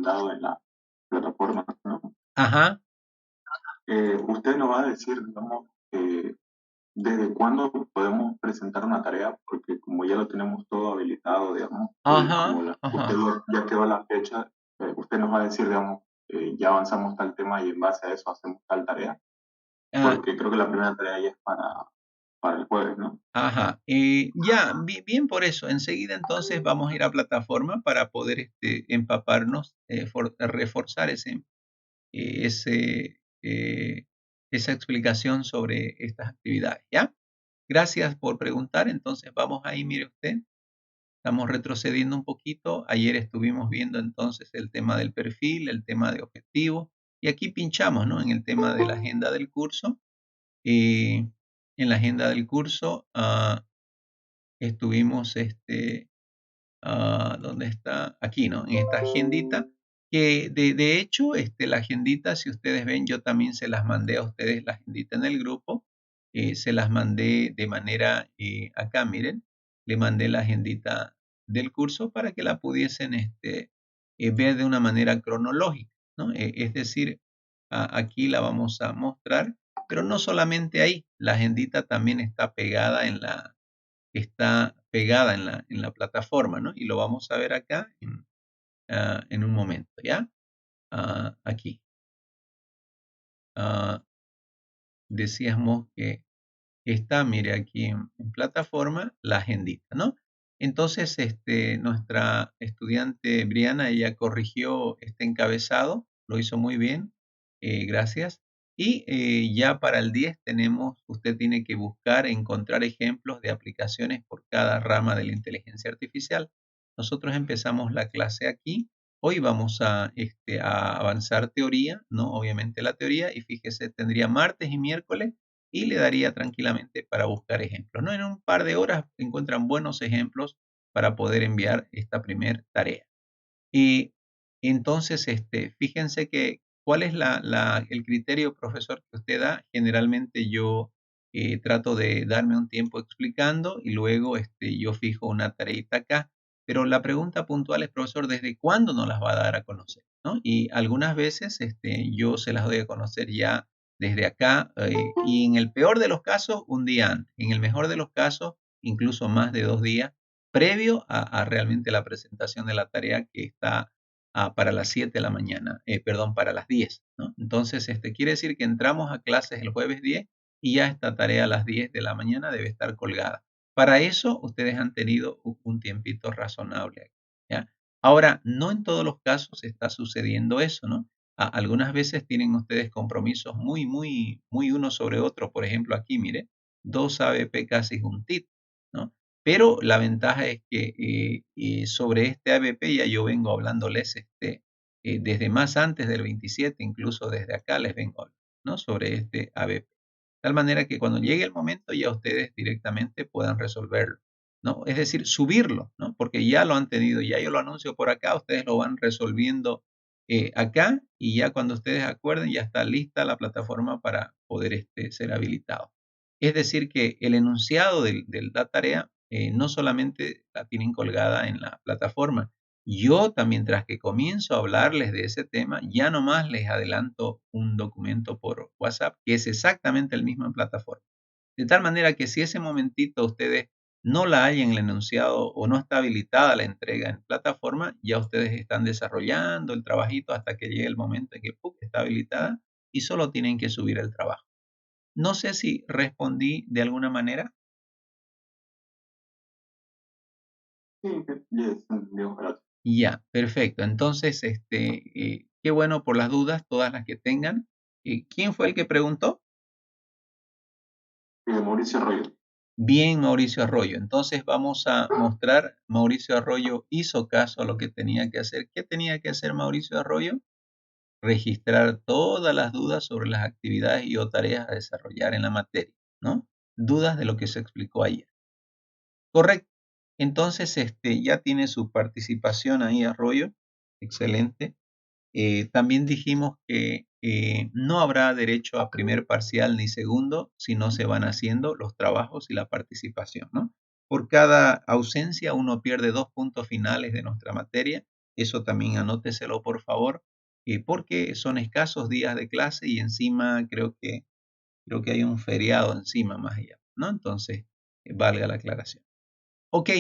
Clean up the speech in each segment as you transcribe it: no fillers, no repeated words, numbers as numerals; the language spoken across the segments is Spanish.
mandado en la plataforma, ¿no? Ajá, Usted nos va a decir, digamos, desde cuándo podemos presentar una tarea, porque como ya lo tenemos todo habilitado, digamos, ajá, usted ajá. ya quedó la fecha, usted nos va a decir, digamos, ya avanzamos tal tema y en base a eso hacemos tal tarea, Ah, porque creo que la primera tarea ya es para el jueves, ¿no? ajá. Ya, bien por eso. Enseguida entonces vamos a ir a plataforma para poder empaparnos, reforzar ese, esa explicación sobre estas actividades, ¿ya? Gracias por preguntar. Entonces vamos ahí, mire usted. Estamos retrocediendo un poquito. Ayer estuvimos viendo entonces el tema del perfil, el tema de objetivos, y aquí pinchamos, ¿no? En el tema de la agenda del curso. En la agenda del curso estuvimos, ¿dónde está? Aquí, ¿no? En esta agendita, que de hecho, la agendita, si ustedes ven, yo también se las mandé a ustedes, la agendita en el grupo, se las mandé de manera, acá, miren, le mandé la agendita del curso para que la pudiesen ver de una manera cronológica, ¿no? Es decir, aquí la vamos a mostrar, pero no solamente ahí, la agendita también está pegada en la plataforma, ¿no? Y lo vamos a ver acá en un momento, ¿ya? Aquí. Ah, decíamos que está, mire, aquí en plataforma, la agendita, ¿no? Entonces, nuestra estudiante Briana, ella corrigió este encabezado, lo hizo muy bien, gracias. Y ya para el 10 tenemos, usted tiene que buscar, encontrar ejemplos de aplicaciones por cada rama de la inteligencia artificial. Nosotros empezamos la clase aquí. Hoy vamos a avanzar teoría, ¿no? Obviamente la teoría, y fíjese, tendría martes y miércoles y le daría tranquilamente para buscar ejemplos, ¿no? En un par de horas encuentran buenos ejemplos para poder enviar esta primer tarea. Y entonces, fíjense que cuál es el criterio, profesor, que usted da. Generalmente yo trato de darme un tiempo explicando y luego yo fijo una tareita acá. Pero la pregunta puntual es, profesor, ¿desde cuándo nos las va a dar a conocer? ¿No? Y algunas veces yo se las doy a conocer ya desde acá y en el peor de los casos, un día antes. En el mejor de los casos, incluso más de 2 días previo a realmente la presentación de la tarea que está para las 7 de la mañana, perdón, para las 10, ¿no? Entonces, quiere decir que entramos a clases el jueves 10 y ya esta tarea a las 10 de la mañana debe estar colgada. Para eso, ustedes han tenido un tiempito razonable, ¿ya? Ahora, no en todos los casos está sucediendo eso, ¿no? Algunas veces tienen ustedes compromisos muy, muy, muy uno sobre otro. Por ejemplo, aquí, mire, 2 ABP casi juntitos, ¿no? Pero la ventaja es que sobre este ABP ya yo vengo hablándoles desde más antes del 27, incluso desde acá les vengo hablando, ¿no? Sobre este ABP. De tal manera que cuando llegue el momento ya ustedes directamente puedan resolverlo, ¿no? Es decir, subirlo, ¿no? Porque ya lo han tenido, ya yo lo anuncio por acá, ustedes lo van resolviendo acá y ya cuando ustedes acuerden ya está lista la plataforma para poder ser habilitado. Es decir, que el enunciado de la tarea no solamente la tienen colgada en la plataforma. Yo también, tras que comienzo a hablarles de ese tema, ya nomás les adelanto un documento por WhatsApp que es exactamente el mismo en plataforma. De tal manera que si ese momentito ustedes no la hay en el enunciado o no está habilitada la entrega en plataforma, ya ustedes están desarrollando el trabajito hasta que llegue el momento en que ¡pum! Está habilitada y solo tienen que subir el trabajo. No sé si respondí de alguna manera. Sí, yes, entendido, gracias. Ya, perfecto. Entonces, qué bueno por las dudas, todas las que tengan. ¿Quién fue el que preguntó? Mauricio Arroyo. Bien, Mauricio Arroyo. Entonces vamos a mostrar, Mauricio Arroyo hizo caso a lo que tenía que hacer. ¿Qué tenía que hacer Mauricio Arroyo? Registrar todas las dudas sobre las actividades y o tareas a desarrollar en la materia, ¿no? Dudas de lo que se explicó ayer. Correcto. Entonces, ya tiene su participación ahí, Arroyo. Excelente. También dijimos que no habrá derecho a primer parcial ni segundo si no se van haciendo los trabajos y la participación, ¿no? Por cada ausencia uno pierde 2 puntos finales de nuestra materia Eso también anóteselo, por favor, porque son escasos días de clase y encima creo que hay un feriado encima más allá, ¿no? Entonces, valga la aclaración. Ok,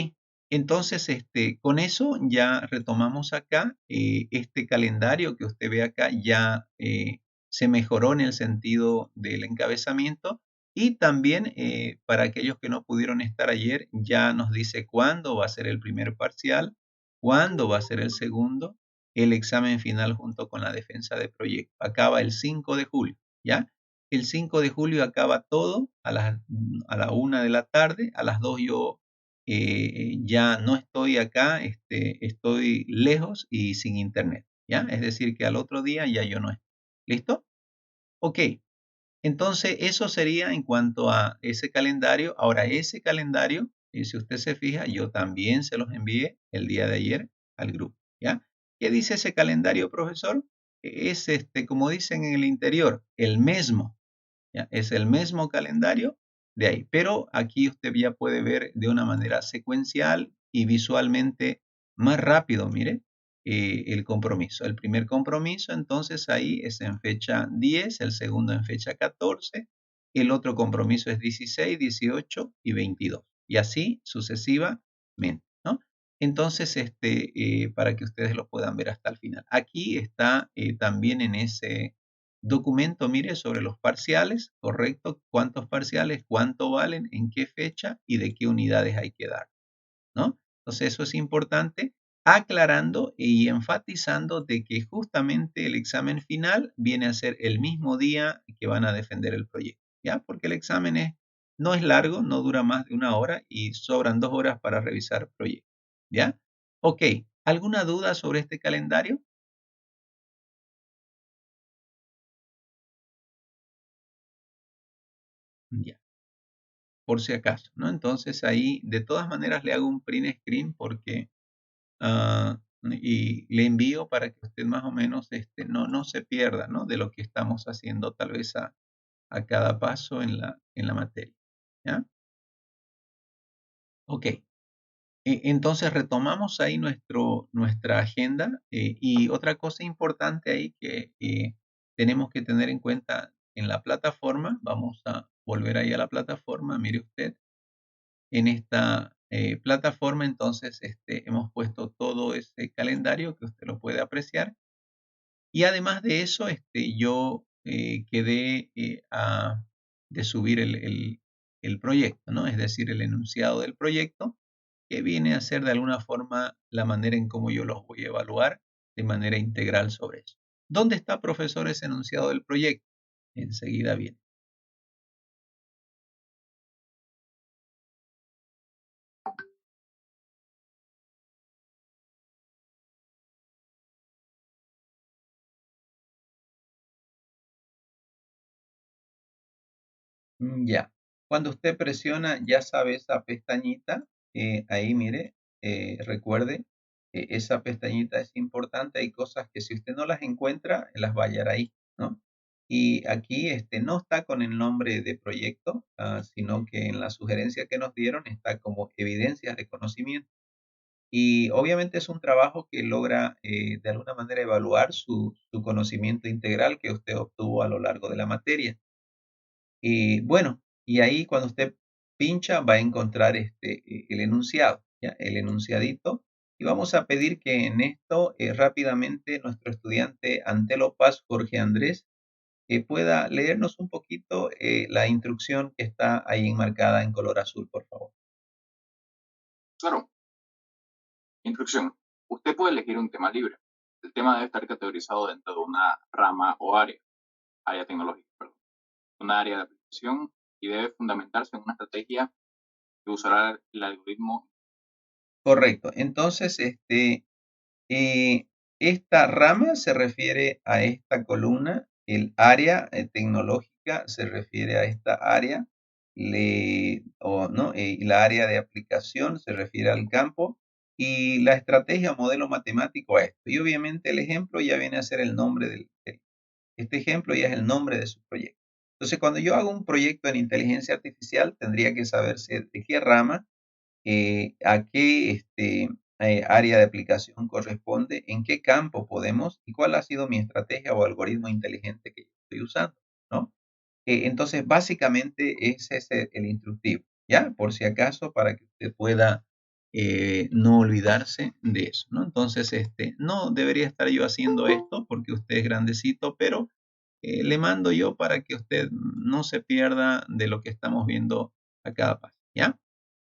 entonces con eso ya retomamos acá. Este calendario que usted ve acá ya se mejoró en el sentido del encabezamiento y también para aquellos que no pudieron estar ayer ya nos dice cuándo va a ser el primer parcial, cuándo va a ser el segundo, el examen final junto con la defensa de proyecto. Acaba el 5 de julio, ¿ya? El 5 de julio acaba todo a la 1 de la tarde, a las 2 yo ya no estoy acá, estoy lejos y sin internet, ¿ya? Es decir, que al otro día ya yo no estoy. ¿Listo? Ok, entonces eso sería en cuanto a ese calendario. Ahora, ese calendario, si usted se fija, yo también se los envié el día de ayer al grupo, ¿ya? ¿Qué dice ese calendario, profesor? Es, como dicen en el interior, el mismo. ¿Ya? Es el mismo calendario de ahí, pero aquí usted ya puede ver de una manera secuencial y visualmente más rápido, mire, el compromiso. El primer compromiso, entonces, ahí es en fecha 10, el segundo en fecha 14, el otro compromiso es 16, 18 y 22, y así sucesivamente, ¿no? Entonces, para que ustedes lo puedan ver hasta el final. Aquí está también en ese documento, mire, sobre los parciales, correcto, cuántos parciales, cuánto valen, en qué fecha y de qué unidades hay que dar, ¿no? Entonces eso es importante, aclarando y enfatizando de que justamente el examen final viene a ser el mismo día que van a defender el proyecto, ¿ya? Porque el examen no es largo, no dura más de 1 hora y sobran 2 horas para revisar proyectos, ¿ya? Ok, ¿alguna duda sobre este calendario? Ya. Por si acaso, ¿no? Entonces ahí de todas maneras le hago un print screen porque y le envío para que usted más o menos no se pierda, ¿no? De lo que estamos haciendo tal vez a cada paso en la materia, ¿ya? Ok. Entonces retomamos ahí nuestra agenda y otra cosa importante ahí que tenemos que tener en cuenta en la plataforma, vamos a volver ahí a la plataforma, mire usted. En esta plataforma, entonces, hemos puesto todo ese calendario que usted lo puede apreciar. Y además de eso, yo quedé de subir el proyecto, ¿no? Es decir, el enunciado del proyecto, que viene a ser de alguna forma la manera en cómo yo los voy a evaluar de manera integral sobre eso. ¿Dónde está, profesor, ese enunciado del proyecto? Enseguida viene. Ya. Cuando usted presiona, ya sabe esa pestañita, ahí mire, recuerde, esa pestañita es importante. Hay cosas que si usted no las encuentra, las va a hallar ahí, ¿no? Y aquí no está con el nombre de proyecto, sino que en la sugerencia que nos dieron está como evidencias de conocimiento. Y obviamente es un trabajo que logra de alguna manera evaluar su conocimiento integral que usted obtuvo a lo largo de la materia. Y bueno, y ahí cuando usted pincha va a encontrar el enunciado, ¿ya? El enunciadito. Y vamos a pedir que en esto rápidamente nuestro estudiante Antelo Paz Jorge Andrés pueda leernos un poquito la instrucción que está ahí enmarcada en color azul, por favor. Claro, instrucción. Usted puede elegir un tema libre. El tema debe estar categorizado dentro de una rama o área tecnológica, perdón, una área de aplicación y debe fundamentarse en una estrategia que usará el algoritmo. Correcto. Entonces, Eh, esta rama se refiere a esta columna, el área tecnológica se refiere a esta área, ¿no? Y la área de aplicación se refiere al campo y la estrategia o modelo matemático a esto. Y obviamente el ejemplo ya viene a ser el nombre este ejemplo ya es el nombre de su proyecto. Entonces, cuando yo hago un proyecto en inteligencia artificial, tendría que saberse de qué rama, a qué área de aplicación corresponde, en qué campo podemos y cuál ha sido mi estrategia o algoritmo inteligente que yo estoy usando, ¿no? Entonces, básicamente ese es el instructivo, ¿ya? Por si acaso, para que usted pueda no olvidarse de eso, ¿no? Entonces, no debería estar yo haciendo esto porque usted es grandecito, pero le mando yo para que usted no se pierda de lo que estamos viendo a cada paso, ¿ya?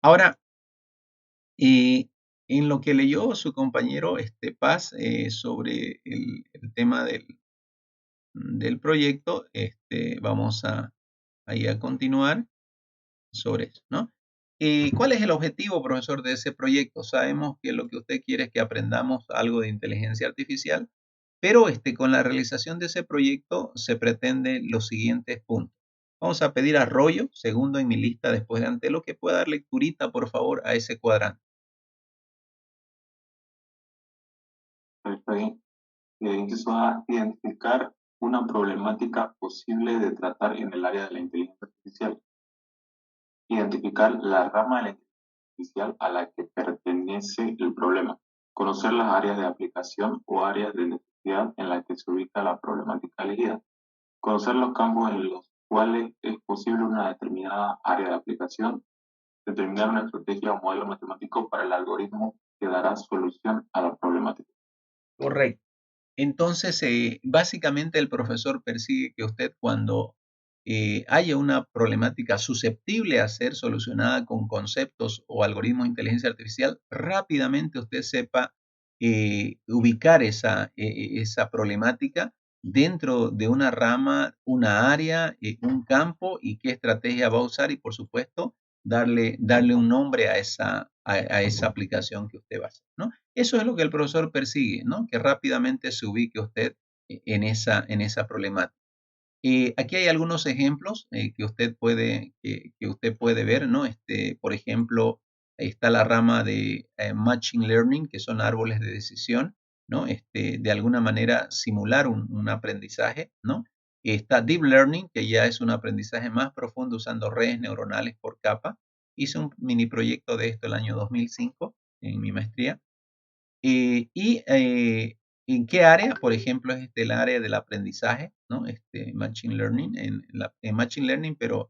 Ahora, en lo que leyó su compañero Paz sobre el tema del proyecto, vamos ahí a continuar sobre eso, ¿no? ¿Cuál es el objetivo, profesor, de ese proyecto? Sabemos que lo que usted quiere es que aprendamos algo de inteligencia artificial, pero con la realización de ese proyecto se pretende los siguientes puntos. Vamos a pedir a Arroyo, segundo en mi lista después de Antelo, que pueda dar lecturita, por favor, a ese cuadrante. Está bien. Empiezo a identificar una problemática posible de tratar en el área de la inteligencia artificial. Identificar la rama de la inteligencia artificial a la que pertenece el problema. Conocer las áreas de aplicación o áreas de necesidad en las que se ubica la problemática elegida. Conocer los campos en los cuales es posible una determinada área de aplicación. Determinar una estrategia o modelo matemático para el algoritmo que dará solución a la problemática. Correcto. Entonces, básicamente el profesor persigue que usted cuando haya una problemática susceptible a ser solucionada con conceptos o algoritmos de inteligencia artificial, rápidamente usted sepa ubicar esa problemática dentro de una rama, una área, un campo y qué estrategia va a usar y, por supuesto, darle un nombre a esa aplicación que usted va a hacer, ¿no? Eso es lo que el profesor persigue, ¿no? Que rápidamente se ubique usted en esa problemática. Aquí hay algunos ejemplos que usted puede ver, ¿no? Por ejemplo, está la rama de Machine Learning, que son árboles de decisión, ¿no? De alguna manera simular un aprendizaje, ¿no? Está Deep Learning, que ya es un aprendizaje más profundo usando redes neuronales por capa. Hice un mini proyecto de esto el año 2005 en mi maestría. ¿En qué área? Por ejemplo, es el área del aprendizaje, ¿no? Machine Learning, en Machine Learning, pero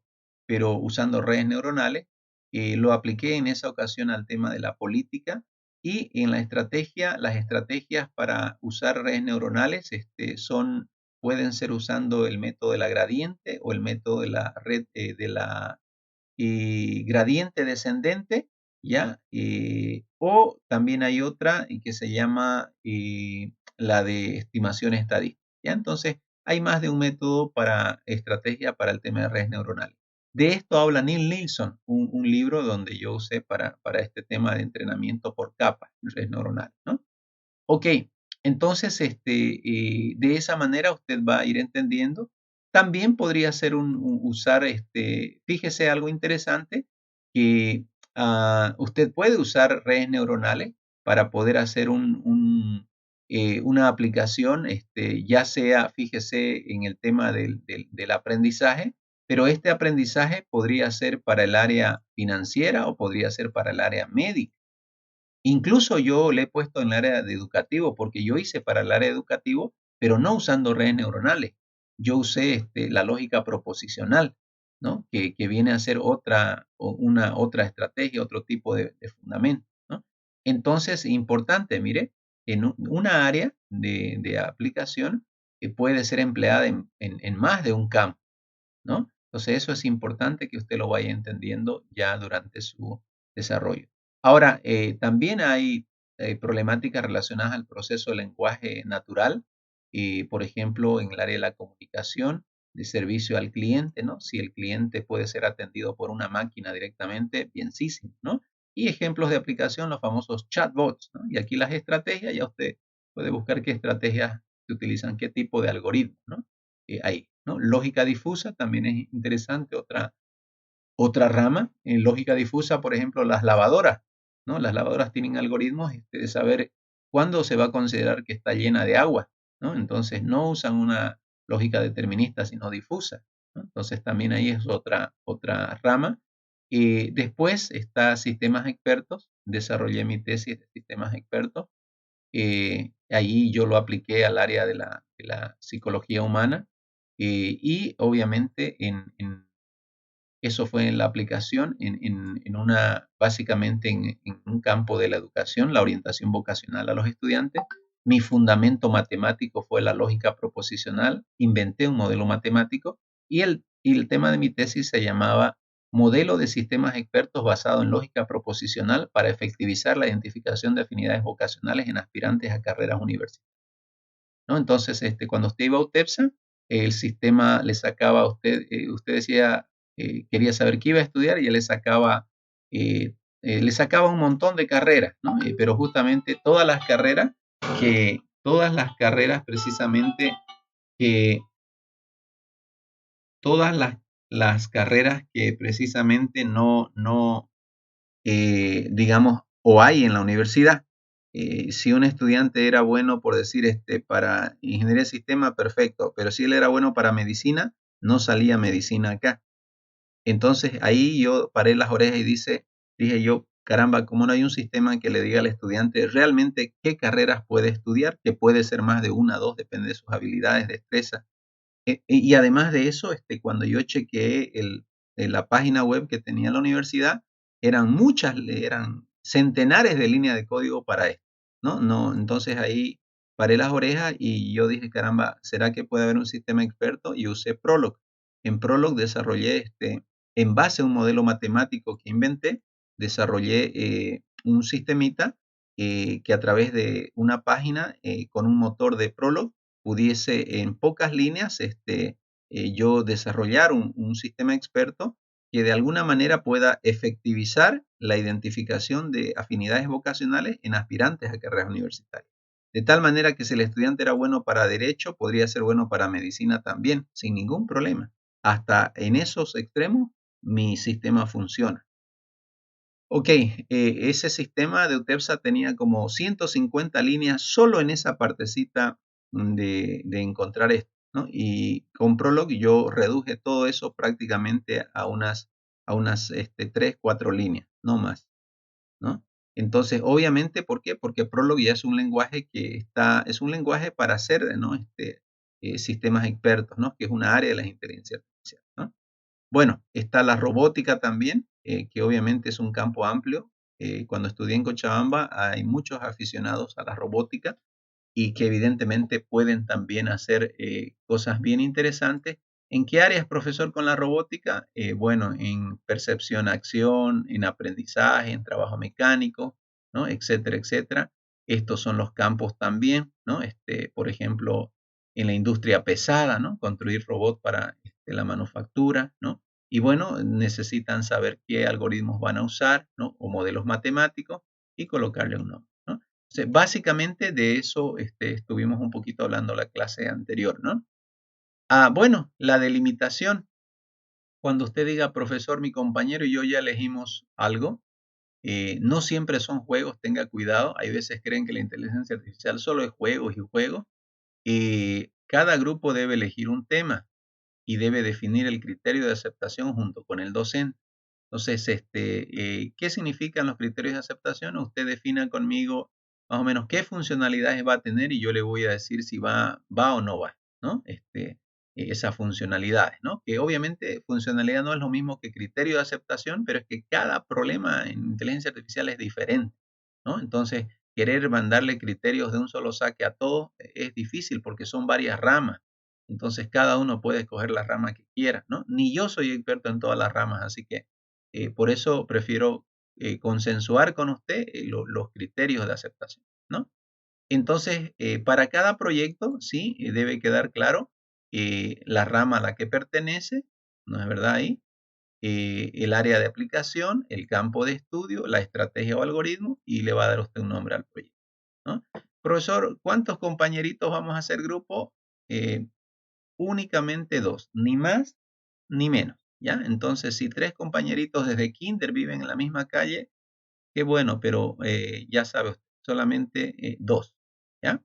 usando redes neuronales. Lo apliqué en esa ocasión al tema de la política y en la estrategia, las estrategias para usar redes neuronales pueden ser usando el método de la gradiente o el método de la red de la gradiente descendente, ¿ya? O también hay otra que se llama la de estimación estadística, ¿ya? Entonces, hay más de un método para estrategia para el tema de redes neuronales. De esto habla Neil Nilsson, un libro donde yo usé para este tema de entrenamiento por capas en redes neuronales, ¿no? Ok, entonces de esa manera usted va a ir entendiendo. También podría ser usar, fíjese algo interesante, que usted puede usar redes neuronales para poder hacer una aplicación, ya sea, fíjese en el tema del aprendizaje, pero este aprendizaje podría ser para el área financiera o podría ser para el área médica. Incluso yo le he puesto en el área de educativo, porque yo hice para el área educativo, pero no usando redes neuronales. Yo usé la lógica proposicional, ¿no? Que viene a ser otra estrategia, otro tipo de fundamento, ¿no? Entonces, importante, mire, en una área de aplicación que puede ser empleada en más de un campo, ¿no? Entonces, eso es importante que usted lo vaya entendiendo ya durante su desarrollo. Ahora, también hay problemáticas relacionadas al proceso de lenguaje natural, por ejemplo, en el área de la comunicación, de servicio al cliente, ¿no? Si el cliente puede ser atendido por una máquina directamente, bienísimo, ¿no? Y ejemplos de aplicación, los famosos chatbots, ¿no? Y aquí las estrategias, ya usted puede buscar qué estrategias se utilizan, qué tipo de algoritmos, ¿no? Ahí, ¿no? Lógica difusa también es interesante, otra rama. En lógica difusa, por ejemplo, las lavadoras, ¿no? Las lavadoras tienen algoritmos de saber cuándo se va a considerar que está llena de agua, ¿no? Entonces no usan una lógica determinista, sino difusa, ¿no? Entonces también ahí es otra rama. Después está sistemas expertos desarrollé mi tesis de sistemas expertos. Ahí yo lo apliqué al área de la psicología humana y obviamente eso fue en la aplicación básicamente en un campo de la educación, la orientación vocacional a los estudiantes. Mi fundamento matemático fue la lógica proposicional, inventé un modelo matemático y el tema de mi tesis se llamaba Modelo de sistemas expertos basado en lógica proposicional para efectivizar la identificación de afinidades vocacionales en aspirantes a carreras universitarias, ¿no? Entonces, cuando usted iba a UTEPSA, el sistema le sacaba a usted, usted decía, quería saber qué iba a estudiar y él le sacaba un montón de carreras, ¿no? Pero justamente todas las carreras precisamente, que todas las carreras que precisamente no digamos, o hay en la universidad. Si un estudiante era bueno, por decir, para ingeniería de sistema, perfecto, pero si él era bueno para medicina, no salía medicina acá. Entonces ahí yo paré las orejas y dije yo, caramba, ¿cómo no hay un sistema que le diga al estudiante realmente qué carreras puede estudiar? Que puede ser más de una, dos, depende de sus habilidades, destrezas. Y además de eso, cuando yo chequeé la página web que tenía la universidad, eran centenares de líneas de código para esto, ¿no? No, entonces ahí paré las orejas y yo dije, caramba, ¿será que puede haber un sistema experto? Y usé Prolog. En Prolog desarrollé, en base a un modelo matemático que inventé, desarrollé un sistemita que a través de una página con un motor de Prolog pudiese en pocas líneas yo desarrollar un sistema experto que de alguna manera pueda efectivizar la identificación de afinidades vocacionales en aspirantes a carreras universitarias. De tal manera que si el estudiante era bueno para derecho, podría ser bueno para medicina también, sin ningún problema. Hasta en esos extremos, mi sistema funciona. Ok, ese sistema de UTEPSA tenía como 150 líneas solo en esa partecita de encontrar esto, ¿no? Y con Prolog yo reduje todo eso prácticamente a unas 3, 4 líneas, no más, ¿no? Entonces, obviamente, ¿por qué? Porque Prolog ya es un lenguaje es un lenguaje para hacer, ¿no? Sistemas expertos, ¿no? Que es una área de la inteligencia artificial, ¿no? Bueno, está la robótica también, que obviamente es un campo amplio. Cuando estudié en Cochabamba hay muchos aficionados a la robótica y que evidentemente pueden también hacer cosas bien interesantes. ¿En qué áreas, profesor, con la robótica? Bueno, en percepción, acción, en aprendizaje, en trabajo mecánico, ¿no? Etcétera, etcétera. Estos son los campos también, ¿no? Por ejemplo, en la industria pesada, ¿no? Construir robots para la manufactura, ¿no? Y bueno, necesitan saber qué algoritmos van a usar, ¿no? O modelos matemáticos y colocarle un nombre, ¿no? Entonces, básicamente de eso estuvimos un poquito hablando la clase anterior, ¿no? Bueno, la delimitación. Cuando usted diga, profesor, mi compañero y yo ya elegimos algo, no siempre son juegos, tenga cuidado. Hay veces creen que la inteligencia artificial solo es juegos y juegos. Cada grupo debe elegir un tema y debe definir el criterio de aceptación junto con el docente. Entonces, ¿qué significan los criterios de aceptación? Usted defina conmigo más o menos qué funcionalidades va a tener y yo le voy a decir si va o no va, ¿no? Esas funcionalidades, ¿no? Que obviamente funcionalidad no es lo mismo que criterio de aceptación, pero es que cada problema en inteligencia artificial es diferente, ¿no? Entonces, querer mandarle criterios de un solo saque a todos es difícil porque son varias ramas. Entonces, cada uno puede escoger la rama que quiera, ¿no? Ni yo soy experto en todas las ramas, así que por eso prefiero consensuar con usted los criterios de aceptación, ¿no? Entonces, para cada proyecto, sí, debe quedar claro la rama a la que pertenece, ¿no es verdad ahí? El área de aplicación, el campo de estudio, la estrategia o algoritmo, y le va a dar usted un nombre al proyecto, ¿no? Profesor, ¿cuántos compañeritos vamos a hacer grupo? Únicamente 2, ni más ni menos, ¿ya? Entonces, si 3 compañeritos desde kinder viven en la misma calle, qué bueno, pero ya sabe usted, solamente 2, ¿ya?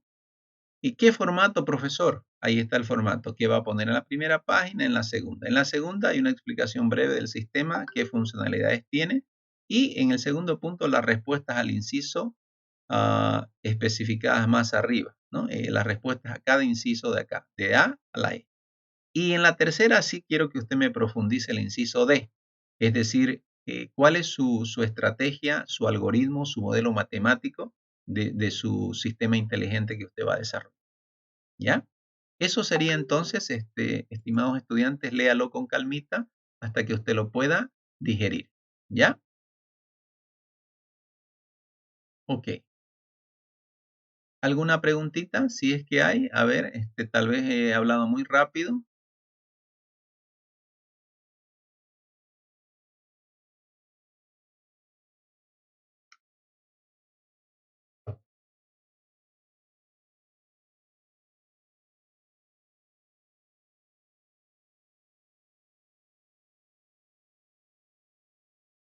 ¿Y qué formato, profesor? Ahí está el formato que va a poner en la primera página, en la segunda. En la segunda hay una explicación breve del sistema, qué funcionalidades tiene. Y en el segundo punto, las respuestas al inciso especificadas más arriba, ¿no? Las respuestas a cada inciso de acá, de A a la E. Y en la tercera sí quiero que usted me profundice el inciso D, es decir, cuál es su estrategia, su algoritmo, su modelo matemático de su sistema inteligente que usted va a desarrollar. ¿Ya? Eso sería entonces, estimados estudiantes, léalo con calmita hasta que usted lo pueda digerir. ¿Ya? Ok. ¿Alguna preguntita? Si es que hay. A ver, tal vez he hablado muy rápido.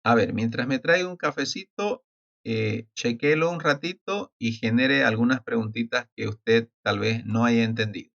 A ver, mientras me traigo un cafecito, chequéelo un ratito y genere algunas preguntitas que usted tal vez no haya entendido.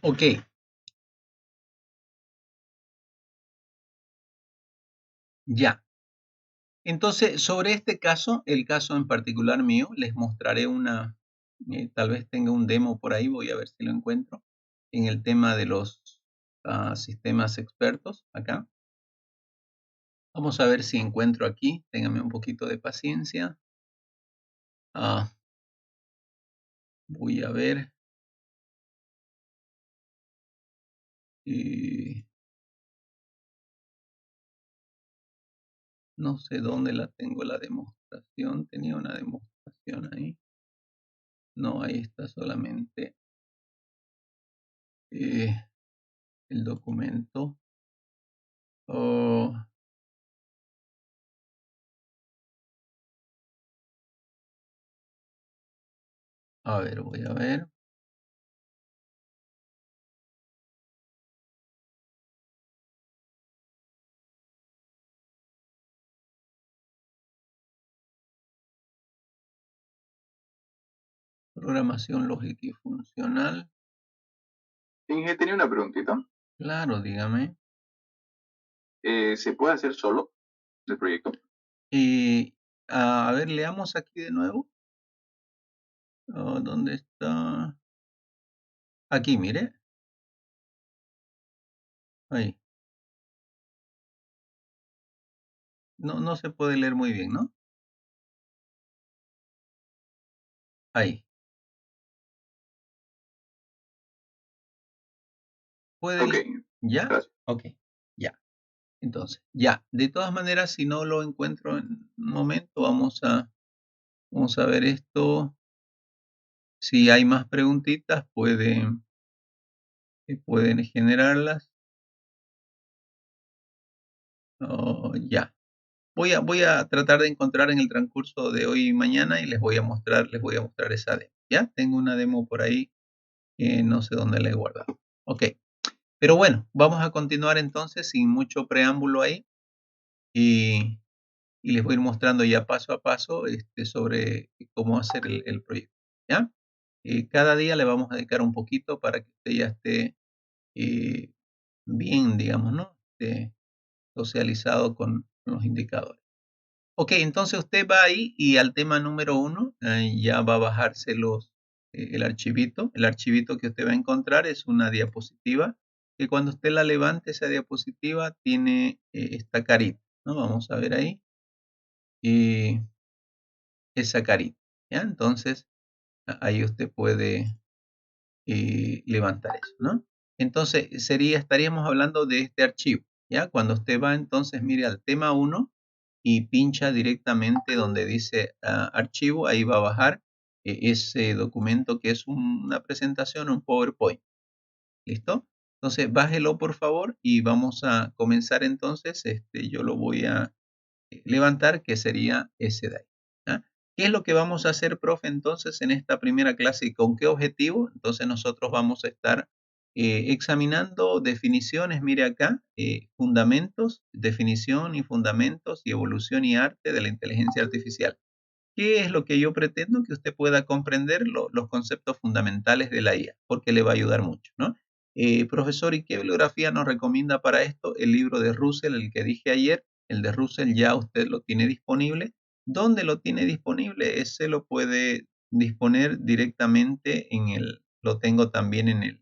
Ok, ya. Entonces, sobre este caso, el caso en particular mío, les mostraré tal vez tenga un demo por ahí, voy a ver si lo encuentro, en el tema de los sistemas expertos, acá. Vamos a ver si encuentro aquí, téngame un poquito de paciencia. Voy a ver. No sé dónde la tengo la demostración, tenía una demostración ahí. No, ahí está solamente el documento. A ver, voy a ver. Programación lógica y funcional. Inge, tenía una preguntita. Claro, dígame. ¿Se puede hacer solo el proyecto? A ver, leamos aquí de nuevo. ¿Dónde está? Aquí, mire. Ahí. No se puede leer muy bien, ¿no? Ahí. ¿Puede Ok, ¿Ya? gracias. Ok, ya. Entonces, ya. De todas maneras, si no lo encuentro en un momento, vamos a ver esto. Si hay más preguntitas, pueden generarlas. Ya. Voy a tratar de encontrar en el transcurso de hoy y mañana y les voy a mostrar esa demo. Ya tengo una demo por ahí, no sé dónde la he guardado. Ok. Pero bueno, vamos a continuar entonces sin mucho preámbulo ahí y, y les voy a ir mostrando ya paso a paso sobre cómo hacer el proyecto. ¿Ya? Cada día le vamos a dedicar un poquito para que usted ya esté bien, digamos, ¿no? Socializado con los indicadores. Ok, entonces usted va ahí y al tema número 1 ya va a bajarse el archivito. El archivito que usted va a encontrar es una diapositiva que cuando usted la levante, esa diapositiva tiene esta carita, ¿no? Vamos a ver ahí. Esa carita, ¿ya? Entonces ahí usted puede levantar eso, ¿no? Entonces estaríamos hablando de este archivo, ¿ya? Cuando usted va entonces, mire al tema 1 y pincha directamente donde dice archivo, ahí va a bajar ese documento que es una presentación, un PowerPoint, ¿listo? Entonces bájelo por favor y vamos a comenzar entonces, yo lo voy a levantar, que sería ese de ahí, ¿ya? ¿Qué es lo que vamos a hacer, profe, entonces en esta primera clase y con qué objetivo? Entonces nosotros vamos a estar examinando definiciones, mire acá, fundamentos, definición y fundamentos y evolución y arte de la inteligencia artificial. ¿Qué es lo que yo pretendo? Que usted pueda comprender los conceptos fundamentales de la IA, porque le va a ayudar mucho, ¿no? Profesor, ¿y qué bibliografía nos recomienda para esto? El libro de Russell, el que dije ayer, el de Russell ya usted lo tiene disponible. ¿Dónde lo tiene disponible? Ese lo puede disponer directamente lo tengo también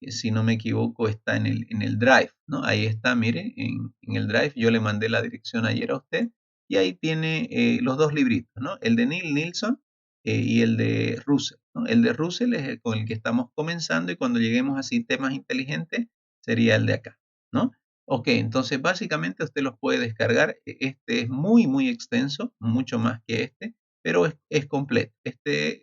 si no me equivoco, está en el Drive, ¿no? Ahí está, mire, en el Drive, yo le mandé la dirección ayer a usted y ahí tiene los dos libritos, ¿no? El de Neil Nilsson y el de Russell, ¿no? El de Russell es el con el que estamos comenzando y cuando lleguemos a sistemas inteligentes sería el de acá, ¿no? Ok, entonces básicamente usted los puede descargar. Este es muy, muy extenso, mucho más que pero es completo.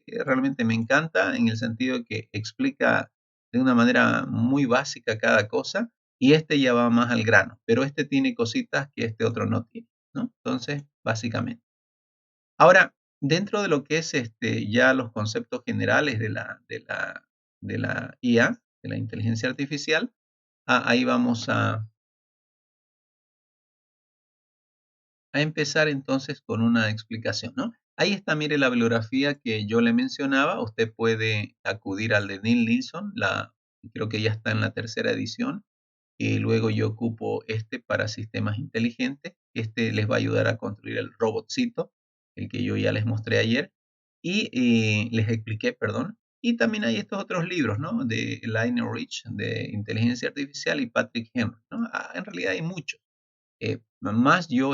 Realmente me encanta en el sentido de que explica de una manera muy básica cada cosa y ya va más al grano, pero tiene cositas que otro no tiene, ¿no? Entonces, básicamente. Ahora, dentro de lo que es ya los conceptos generales de la IA, de la inteligencia artificial, ahí vamos a empezar entonces con una explicación, ¿no? Ahí está, mire la bibliografía que yo le mencionaba. Usted puede acudir al de Neil Nilsson, creo que ya está en la tercera edición. Y luego yo ocupo para sistemas inteligentes. Les va a ayudar a construir el robotcito, el que yo ya les mostré ayer. Y les expliqué, perdón. Y también hay estos otros libros, ¿no? De Lionel Rich, de inteligencia artificial, y Patrick Henry, ¿no? En realidad hay muchos. Más yo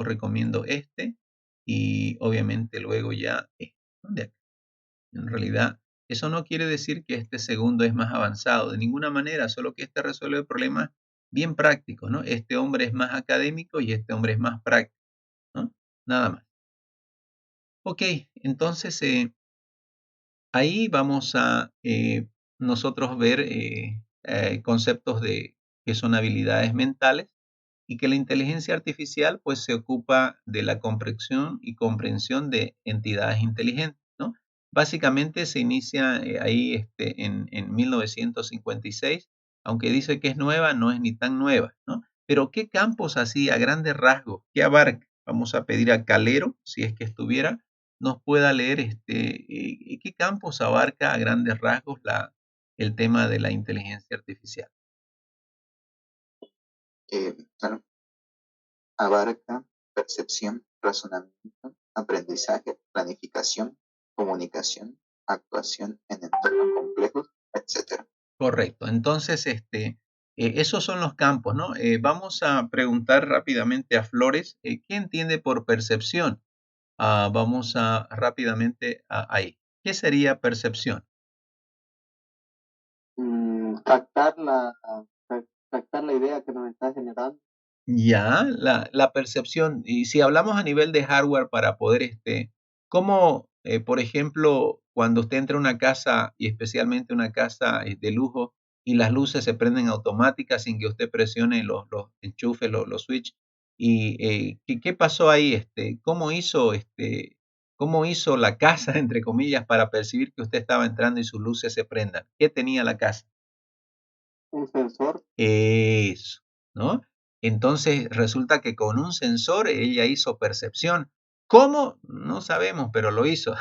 recomiendo y obviamente luego ya ¿no? En realidad, eso no quiere decir que segundo es más avanzado, de ninguna manera, solo que resuelve problemas bien prácticos, ¿no? Este hombre es más académico y este hombre es más práctico, ¿no? Nada más. Ok, entonces ahí vamos a nosotros ver conceptos que son habilidades mentales y que la inteligencia artificial pues se ocupa de la comprensión y comprensión de entidades inteligentes, ¿no? Básicamente se inicia ahí en 1956, aunque dice que es nueva, no es ni tan nueva, ¿no? Pero ¿qué campos así a grandes rasgos? ¿Qué abarca? Vamos a pedir a Calero, si es que estuviera, nos pueda leer qué campos abarca a grandes rasgos el tema de la inteligencia artificial. Bueno, abarca percepción, razonamiento, aprendizaje, planificación, comunicación, actuación en entornos complejos, etc. Correcto. Entonces, esos son los campos, ¿no? Vamos a preguntar rápidamente a Flores, ¿qué entiende por percepción? Vamos rápidamente ahí. ¿Qué sería percepción? Captar la idea que nos está generando. Ya, la percepción. Y si hablamos a nivel de hardware para poder, ¿cómo, por ejemplo, cuando usted entra a una casa y especialmente una casa de lujo y las luces se prenden automáticas sin que usted presione los enchufes, los switch? ¿Y qué pasó ahí? ¿Cómo hizo la casa, entre comillas, para percibir que usted estaba entrando y sus luces se prendan? ¿Qué tenía la casa? Un sensor. Eso, ¿no? Entonces resulta que con un sensor ella hizo percepción. ¿Cómo? No sabemos, pero lo hizo,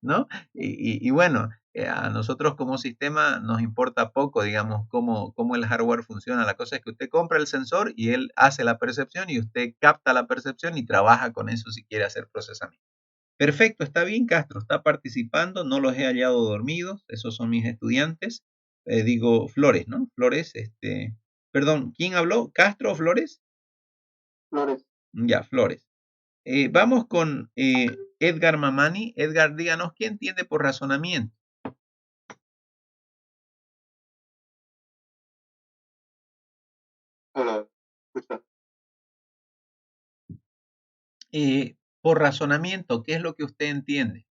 ¿no? Y bueno, a nosotros como sistema nos importa poco, digamos, cómo el hardware funciona. La cosa es que usted compra el sensor y él hace la percepción y usted capta la percepción y trabaja con eso si quiere hacer procesamiento. Perfecto, está bien, Castro, está participando, no los he hallado dormidos, esos son mis estudiantes. Digo, Flores, ¿no? Flores, perdón, ¿quién habló? ¿Castro o Flores? Flores. Ya, Flores. Vamos con Edgar Mamani. Edgar, díganos, ¿qué entiende por razonamiento? Hola, escucha. Por razonamiento, ¿qué es lo que usted entiende?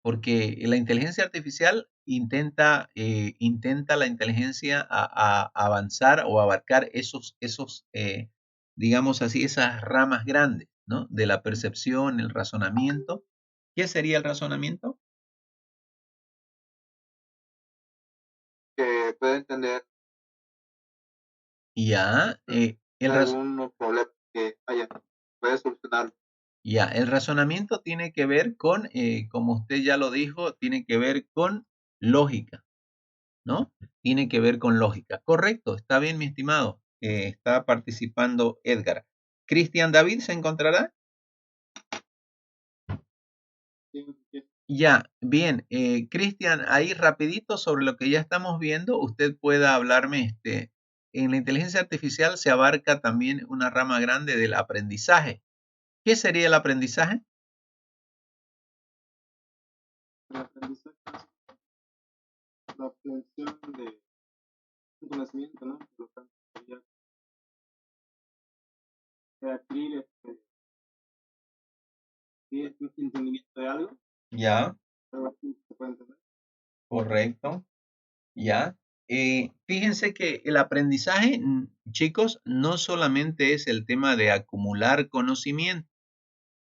Porque la inteligencia artificial intenta la inteligencia a avanzar o abarcar esos digamos así, esas ramas grandes, ¿no? De la percepción, el razonamiento. ¿Qué sería el razonamiento? Que puede entender Ya, algunos problemas que haya, puede solucionar. ya, el razonamiento tiene que ver con, como usted ya lo dijo, tiene que ver con lógica, ¿no? Tiene que ver con lógica. Correcto, está bien, mi estimado. Está participando Edgar. ¿Cristian David se encontrará? Ya, bien. Cristian, ahí rapidito sobre lo que ya estamos viendo, usted pueda hablarme, en la inteligencia artificial se abarca también una rama grande del aprendizaje. ¿Qué sería el aprendizaje? El aprendizaje es la obtención de un conocimiento, ¿no? Por lo tanto, sería adquirir un entendimiento de algo, Ya, algo así se puede entender. correcto. Ya. Fíjense que el aprendizaje, chicos, no solamente es el tema de acumular conocimiento,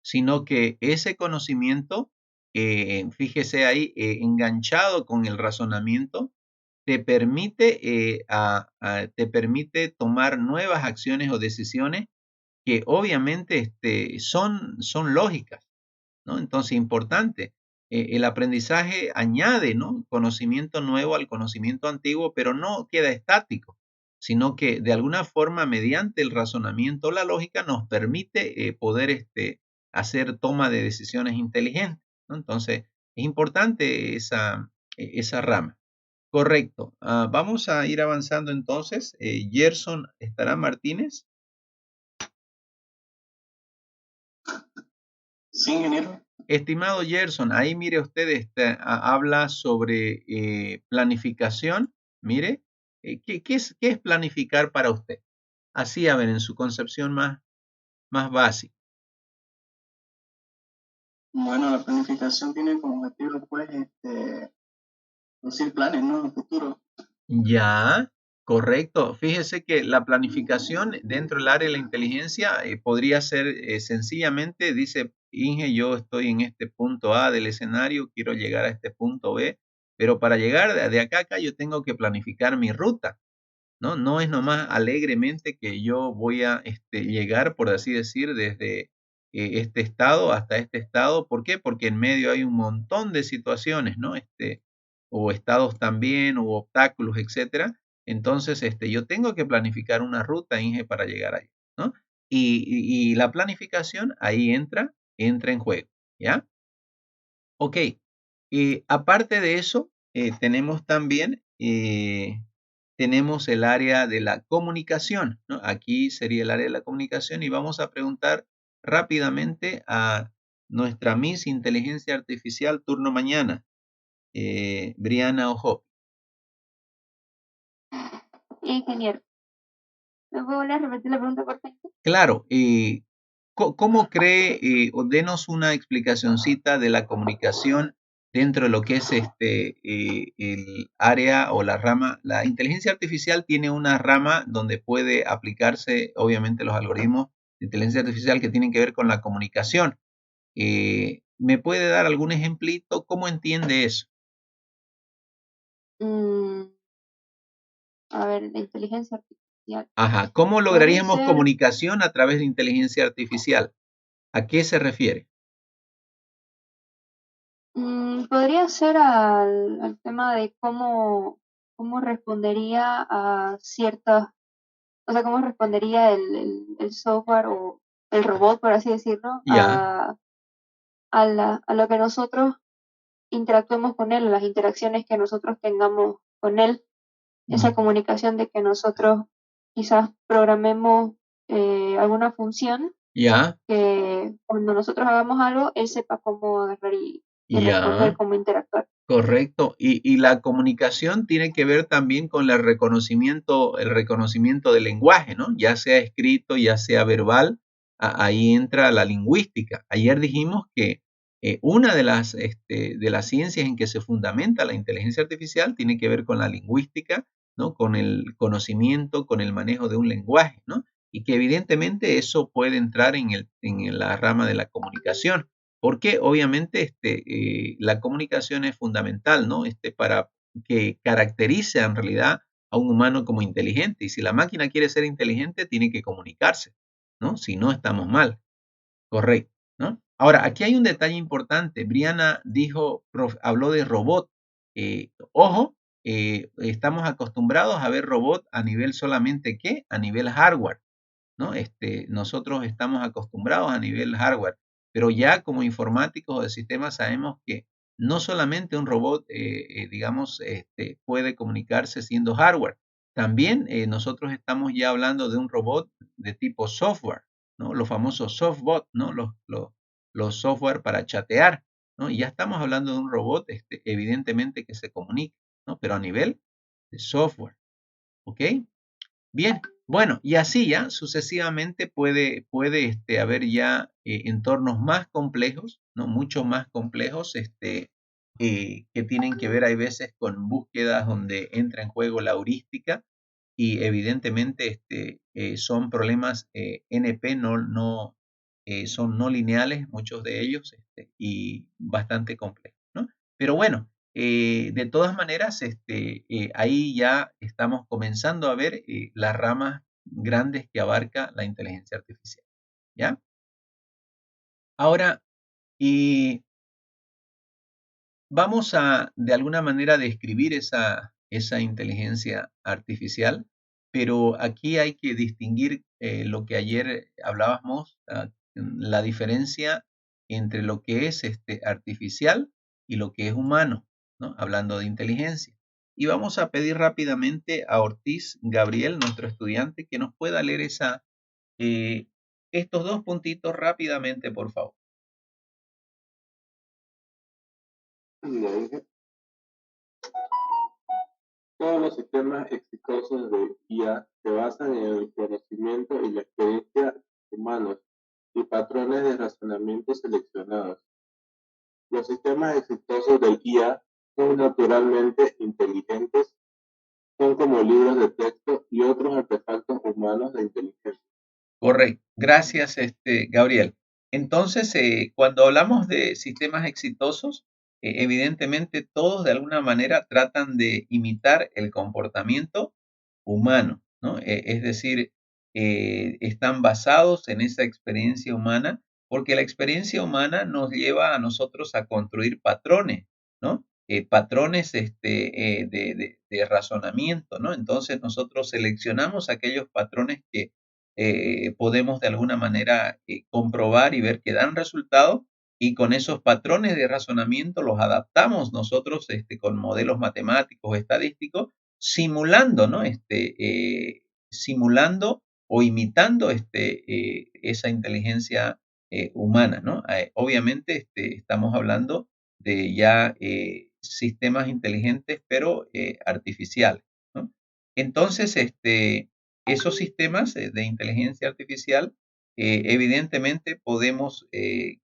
sino que ese conocimiento, fíjese ahí, enganchado con el razonamiento, te permite tomar nuevas acciones o decisiones que obviamente son lógicas, ¿no? Entonces, importante, el aprendizaje añade, ¿no? Conocimiento nuevo al conocimiento antiguo, pero no queda estático, sino que de alguna forma, mediante el razonamiento, la lógica nos permite poder hacer toma de decisiones inteligentes, ¿no? Entonces, es importante esa rama. Correcto. Vamos a ir avanzando entonces. Gerson, ¿estará Martínez? Sí, ingeniero. Estimado Gerson, ahí mire usted, habla sobre planificación. Mire, ¿qué es planificar para usted? Así, a ver, en su concepción más básica. Bueno, la planificación tiene como objetivo, pues, producir planes, ¿no? En el futuro. Ya, correcto. Fíjese que la planificación dentro del área de la inteligencia podría ser sencillamente, dice Inge, yo estoy en este punto A del escenario, quiero llegar a este punto B, pero para llegar de acá a acá yo tengo que planificar mi ruta, ¿no? No es nomás alegremente que yo voy a llegar, por así decir, desde este estado hasta este estado. ¿Por qué? Porque en medio hay un montón de situaciones, ¿no? O estados también, o obstáculos, etcétera. Entonces, yo tengo que planificar una ruta, Inge, para llegar ahí, ¿no? Y la planificación ahí entra en juego, ¿ya? Ok. Aparte de eso, tenemos también tenemos el área de la comunicación, ¿no? Aquí sería el área de la comunicación y vamos a preguntar rápidamente a nuestra Miss Inteligencia Artificial turno mañana, Briana Ojo. Ingeniero, ¿me puedo volver a repetir la pregunta, por favor? Claro, ¿cómo cree, o denos una explicacioncita de la comunicación dentro de lo que es el área o la rama? La inteligencia artificial tiene una rama donde puede aplicarse, obviamente, los algoritmos de inteligencia artificial que tienen que ver con la comunicación. ¿Me puede dar algún ejemplito? ¿Cómo entiende eso? A ver, la inteligencia artificial. Ajá, ¿cómo Podría lograríamos ser, comunicación a través de inteligencia artificial? ¿A qué se refiere? podría ser al tema de cómo respondería a ciertas, o sea, cómo respondería el software o el robot, por así decirlo, Ya, a lo que nosotros interactuemos con él, a las interacciones que nosotros tengamos con él, esa mm, comunicación de que nosotros quizás programemos alguna función ya, que cuando nosotros hagamos algo, él sepa cómo agarrar y responder, ya, cómo interactuar. correcto. Y la comunicación tiene que ver también con el reconocimiento del lenguaje, ¿no? Ya sea escrito, ya sea verbal, ahí entra la lingüística. Ayer dijimos que una de las ciencias en que se fundamenta la inteligencia artificial tiene que ver con la lingüística, ¿no? Con el conocimiento, con el manejo de un lenguaje, ¿no? Y que evidentemente eso puede entrar en la rama de la comunicación. Porque obviamente la comunicación es fundamental, ¿no? Para que caracterice en realidad a un humano como inteligente. Y si la máquina quiere ser inteligente, tiene que comunicarse, ¿no? Si no, estamos mal. Correcto, ¿no? Ahora, aquí hay un detalle importante. Briana habló de robot. Ojo, estamos acostumbrados a ver robot a nivel solamente, ¿qué? A nivel hardware, ¿no? Nosotros estamos acostumbrados a nivel hardware, pero ya como informáticos o de sistemas sabemos que no solamente un robot, digamos, puede comunicarse siendo hardware. También nosotros estamos ya hablando de un robot de tipo software, ¿no? Los famosos softbot, ¿no? Los software para chatear, ¿no? Y ya estamos hablando de un robot, evidentemente que se comunica, ¿no? Pero a nivel de software, ¿ok? Bien, bueno, y así ya sucesivamente puede haber ya entornos más complejos, ¿no? Mucho más complejos, que tienen que ver, hay veces, con búsquedas donde entra en juego la heurística y evidentemente son problemas NP, son no lineales, muchos de ellos, y bastante complejos, ¿no? Pero bueno, de todas maneras, ahí ya estamos comenzando a ver las ramas grandes que abarca la inteligencia artificial, ¿ya? Ahora, y vamos a, de alguna manera, describir esa inteligencia artificial, pero aquí hay que distinguir lo que ayer hablábamos, la diferencia entre lo que es artificial y lo que es humano, ¿no? Hablando de inteligencia. Y vamos a pedir rápidamente a Ortiz Gabriel, nuestro estudiante, que nos pueda leer estos dos puntitos rápidamente, por favor. Ya dije, todos los sistemas exitosos de IA se basan en el conocimiento y la experiencia humanos y patrones de razonamiento seleccionados. Los sistemas exitosos del IA son naturalmente inteligentes, son como libros de texto y otros artefactos humanos de inteligencia. Correcto. Gracias, Gabriel. Entonces, cuando hablamos de sistemas exitosos, evidentemente todos de alguna manera tratan de imitar el comportamiento humano, ¿no? Es decir, están basados en esa experiencia humana, porque la experiencia humana nos lleva a nosotros a construir patrones, ¿no? Patrones de razonamiento, ¿no? Entonces nosotros seleccionamos aquellos patrones que podemos de alguna manera comprobar y ver que dan resultado y con esos patrones de razonamiento los adaptamos nosotros con modelos matemáticos, estadísticos, simulando, ¿no? Simulando o imitando esa inteligencia humana, ¿no? Obviamente estamos hablando de ya sistemas inteligentes, pero artificiales, ¿no? Entonces, esos sistemas de inteligencia artificial, evidentemente podemos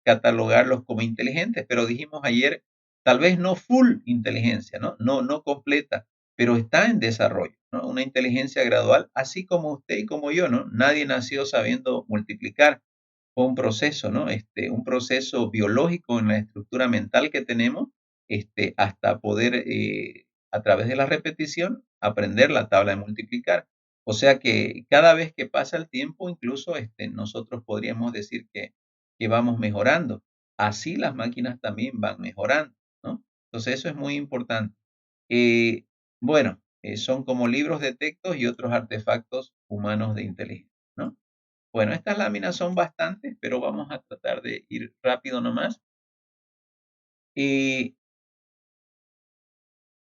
catalogarlos como inteligentes, pero dijimos ayer, tal vez no full inteligencia, ¿no? No completa, pero está en desarrollo, ¿no? Una inteligencia gradual, así como usted y como yo, ¿no? Nadie nació sabiendo multiplicar. Fue un proceso, ¿no? Un proceso biológico en la estructura mental que tenemos, hasta poder, a través de la repetición, aprender la tabla de multiplicar. O sea que cada vez que pasa el tiempo, incluso nosotros podríamos decir que vamos mejorando. Así las máquinas también van mejorando, ¿no? Entonces eso es muy importante. Eh, bueno, son como libros de textos y otros artefactos humanos de inteligencia, ¿no? Bueno, estas láminas son bastantes, pero vamos a tratar de ir rápido nomás. Y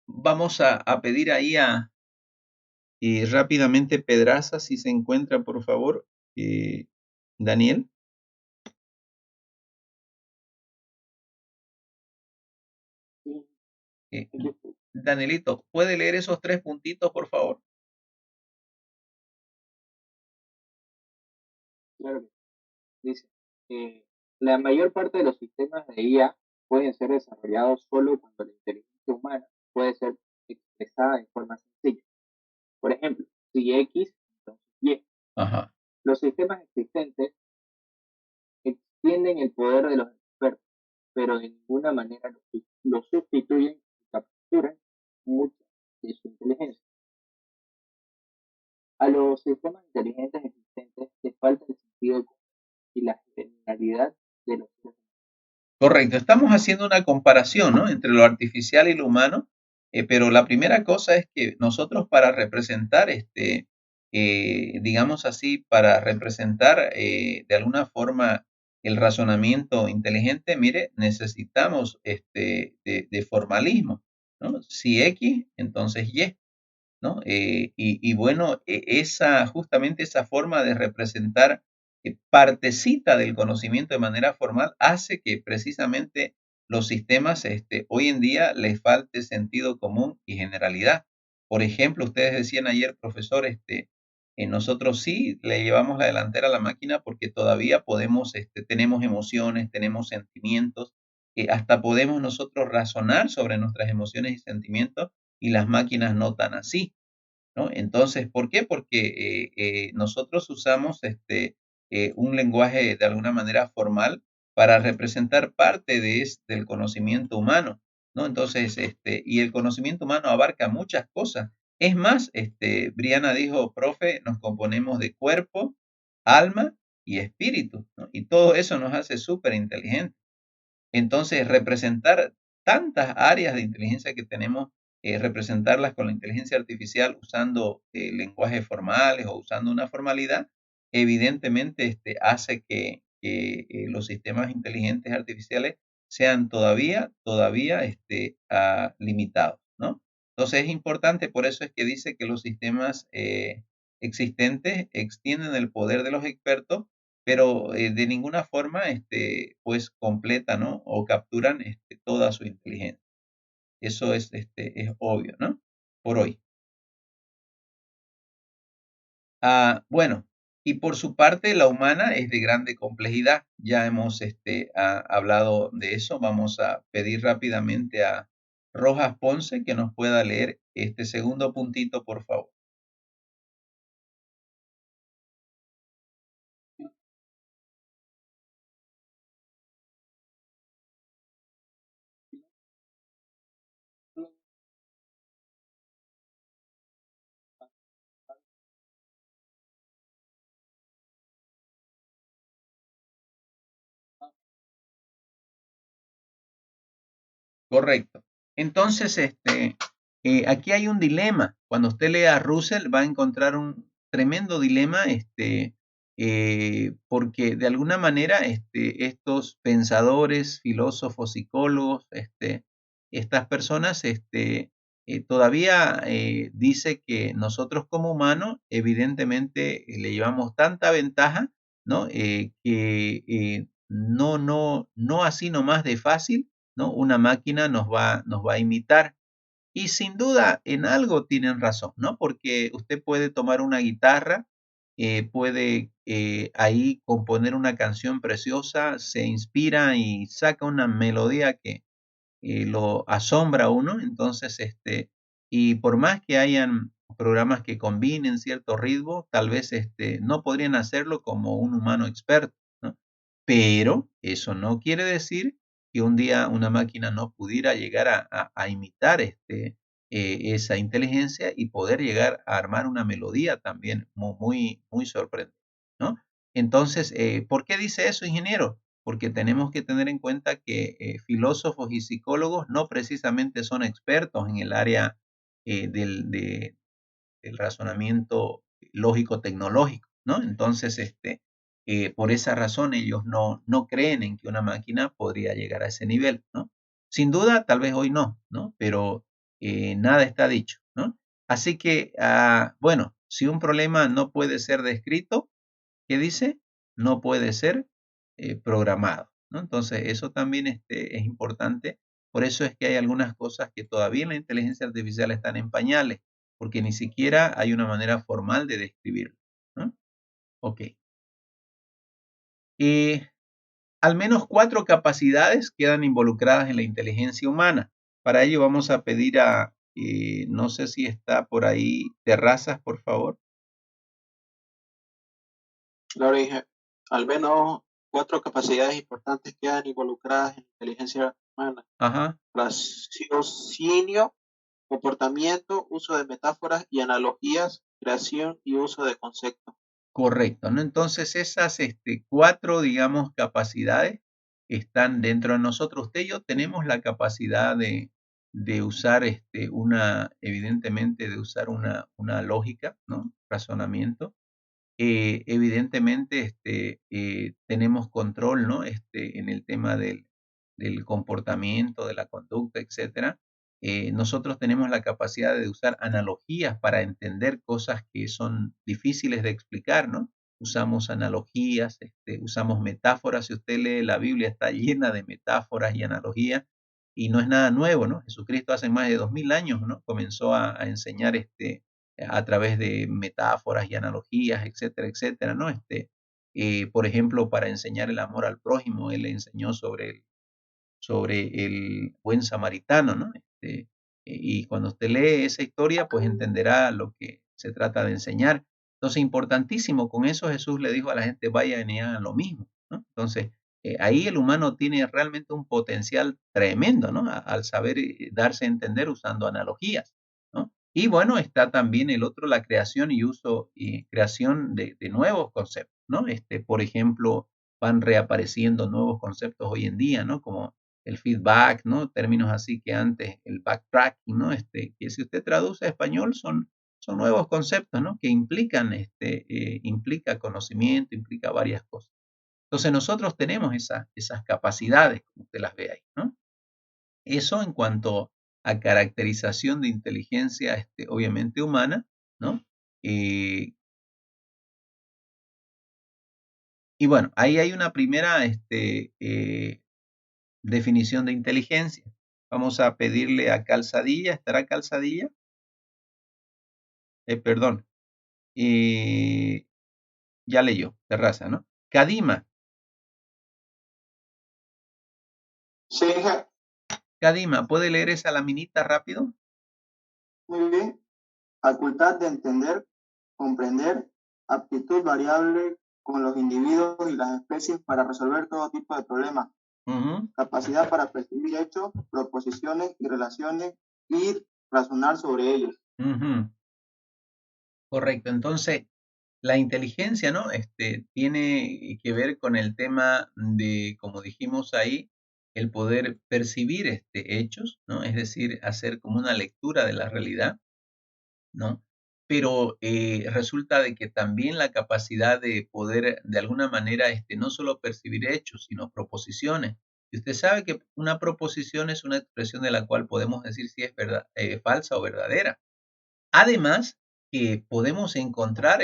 vamos a pedir ahí rápidamente Pedraza, si se encuentra, por favor, Daniel. Eh, Danielito, ¿puede leer esos 3 puntitos, por favor? Claro que sí. Dice, la mayor parte de los sistemas de IA pueden ser desarrollados solo cuando la inteligencia humana puede ser expresada en forma sencilla. Por ejemplo, si X, entonces Y. Ajá. Los sistemas existentes extienden el poder de los expertos, pero de ninguna manera lo sustituyen y capturan mucha de su inteligencia. A los sistemas inteligentes existentes les falta el sentido común y la genialidad de los seres humanos. Correcto, estamos haciendo una comparación, ¿no?, entre lo artificial y lo humano, pero la primera cosa es que nosotros para representar, digamos así, para representar de alguna forma el razonamiento inteligente, mire, necesitamos de formalismo, ¿no? Si X, entonces Y, ¿no? Y bueno, justamente esa forma de representar partecita del conocimiento de manera formal hace que precisamente los sistemas hoy en día les falte sentido común y generalidad. Por ejemplo, ustedes decían ayer, profesor, nosotros sí le llevamos la delantera a la máquina porque todavía podemos, tenemos emociones, tenemos sentimientos, hasta podemos nosotros razonar sobre nuestras emociones y sentimientos y las máquinas no tan así, ¿no? Entonces, ¿por qué? Porque nosotros usamos un lenguaje de alguna manera formal para representar parte del conocimiento humano, ¿no? Entonces, y el conocimiento humano abarca muchas cosas. Es más, Briana dijo, profe, nos componemos de cuerpo, alma y espíritu, ¿no? Y todo eso nos hace súper inteligentes. Entonces, representar tantas áreas de inteligencia que tenemos, representarlas con la inteligencia artificial usando lenguajes formales o usando una formalidad, evidentemente hace que los sistemas inteligentes artificiales sean todavía limitados, ¿no? Entonces es importante, por eso es que dice que los sistemas existentes extienden el poder de los expertos, pero de ninguna forma, pues completan, ¿no?, o capturan toda su inteligencia. Eso es obvio, ¿no? Por hoy. Bueno, y por su parte, la humana es de grande complejidad. Ya hemos hablado de eso. Vamos a pedir rápidamente a Rojas Ponce que nos pueda leer este segundo puntito, por favor. Correcto. Entonces, aquí hay un dilema. Cuando usted lea a Russell va a encontrar un tremendo dilema, porque de alguna manera estos pensadores, filósofos, psicólogos, estas personas todavía dice que nosotros como humanos evidentemente le llevamos tanta ventaja, ¿no? Que no así nomás de fácil, ¿no?, una máquina nos va a imitar. Y sin duda, en algo tienen razón, ¿no? Porque usted puede tomar una guitarra, puede ahí componer una canción preciosa, se inspira y saca una melodía que lo asombra a uno. Entonces, y por más que hayan programas que combinen cierto ritmo, tal vez no podrían hacerlo como un humano experto, ¿no? Pero eso no quiere decir que un día una máquina no pudiera llegar a imitar esa inteligencia y poder llegar a armar una melodía también muy, muy sorprendente, ¿no? Entonces, ¿por qué dice eso, ingeniero? Porque tenemos que tener en cuenta que filósofos y psicólogos no precisamente son expertos en el área del razonamiento lógico-tecnológico, ¿no? Entonces, por esa razón ellos no creen en que una máquina podría llegar a ese nivel, ¿no? Sin duda, tal vez hoy no, ¿no? Pero nada está dicho, ¿no? Así que, bueno, si un problema no puede ser descrito, ¿qué dice? No puede ser programado, ¿no? Entonces, eso también es importante. Por eso es que hay algunas cosas que todavía en la inteligencia artificial están en pañales, porque ni siquiera hay una manera formal de describirlo, ¿no? Ok. Al menos 4 capacidades quedan involucradas en la inteligencia humana. Para ello vamos a pedir no sé si está por ahí, Terrazas, por favor. Lo dije, al menos 4 capacidades importantes quedan involucradas en la inteligencia humana: Ajá. raciocinio, comportamiento, uso de metáforas y analogías, creación y uso de conceptos. Correcto, ¿no? Entonces esas 4, digamos, capacidades están dentro de nosotros. Usted y yo tenemos la capacidad de usar evidentemente, de usar una lógica, ¿no? Razonamiento. Evidentemente, tenemos control, ¿no? En el tema del comportamiento, de la conducta, etcétera. Nosotros tenemos la capacidad de usar analogías para entender cosas que son difíciles de explicar, ¿no? Usamos analogías, usamos metáforas. Si usted lee la Biblia, está llena de metáforas y analogías, y no es nada nuevo, ¿no? Jesucristo hace más de 2000 años, ¿no? Comenzó a enseñar a través de metáforas y analogías, etcétera, etcétera, ¿no? Por ejemplo, para enseñar el amor al prójimo, él enseñó sobre el buen samaritano, ¿no? Y cuando usted lee esa historia, pues entenderá lo que se trata de enseñar. Entonces, importantísimo, con eso Jesús le dijo a la gente, vayan y hagan lo mismo, ¿no? Entonces, ahí el humano tiene realmente un potencial tremendo, ¿no? Al saber darse a entender usando analogías, ¿no? Y bueno, está también el otro, la creación y uso y creación de nuevos conceptos, ¿no? Por ejemplo, van reapareciendo nuevos conceptos hoy en día, ¿no? Como el feedback, ¿no? Términos así que antes, el backtracking, ¿no? Que si usted traduce a español son nuevos conceptos, ¿no? Que implican, implica conocimiento, implica varias cosas. Entonces nosotros tenemos esas capacidades, como usted las ve ahí, ¿no? Eso en cuanto a caracterización de inteligencia, obviamente humana, ¿no? Y bueno, ahí hay una primera, definición de inteligencia. Vamos a pedirle a Calzadilla. ¿Estará Calzadilla? Perdón. Ya leyó, Terraza, ¿no? Cadima. Sí, Cadima, ¿puede leer esa laminita rápido? Muy bien. Facultad de entender, comprender, aptitud variable con los individuos y las especies para resolver todo tipo de problemas. Capacidad para percibir hechos, proposiciones y relaciones y razonar sobre ellos. Correcto. Entonces, la inteligencia, ¿no? Tiene que ver con el tema de, como dijimos ahí, el poder percibir hechos, ¿no? Es decir, hacer como una lectura de la realidad, ¿no? Pero resulta de que también la capacidad de poder, de alguna manera, no solo percibir hechos, sino proposiciones. Y usted sabe que una proposición es una expresión de la cual podemos decir si es verdad, falsa o verdadera. Además, que podemos encontrar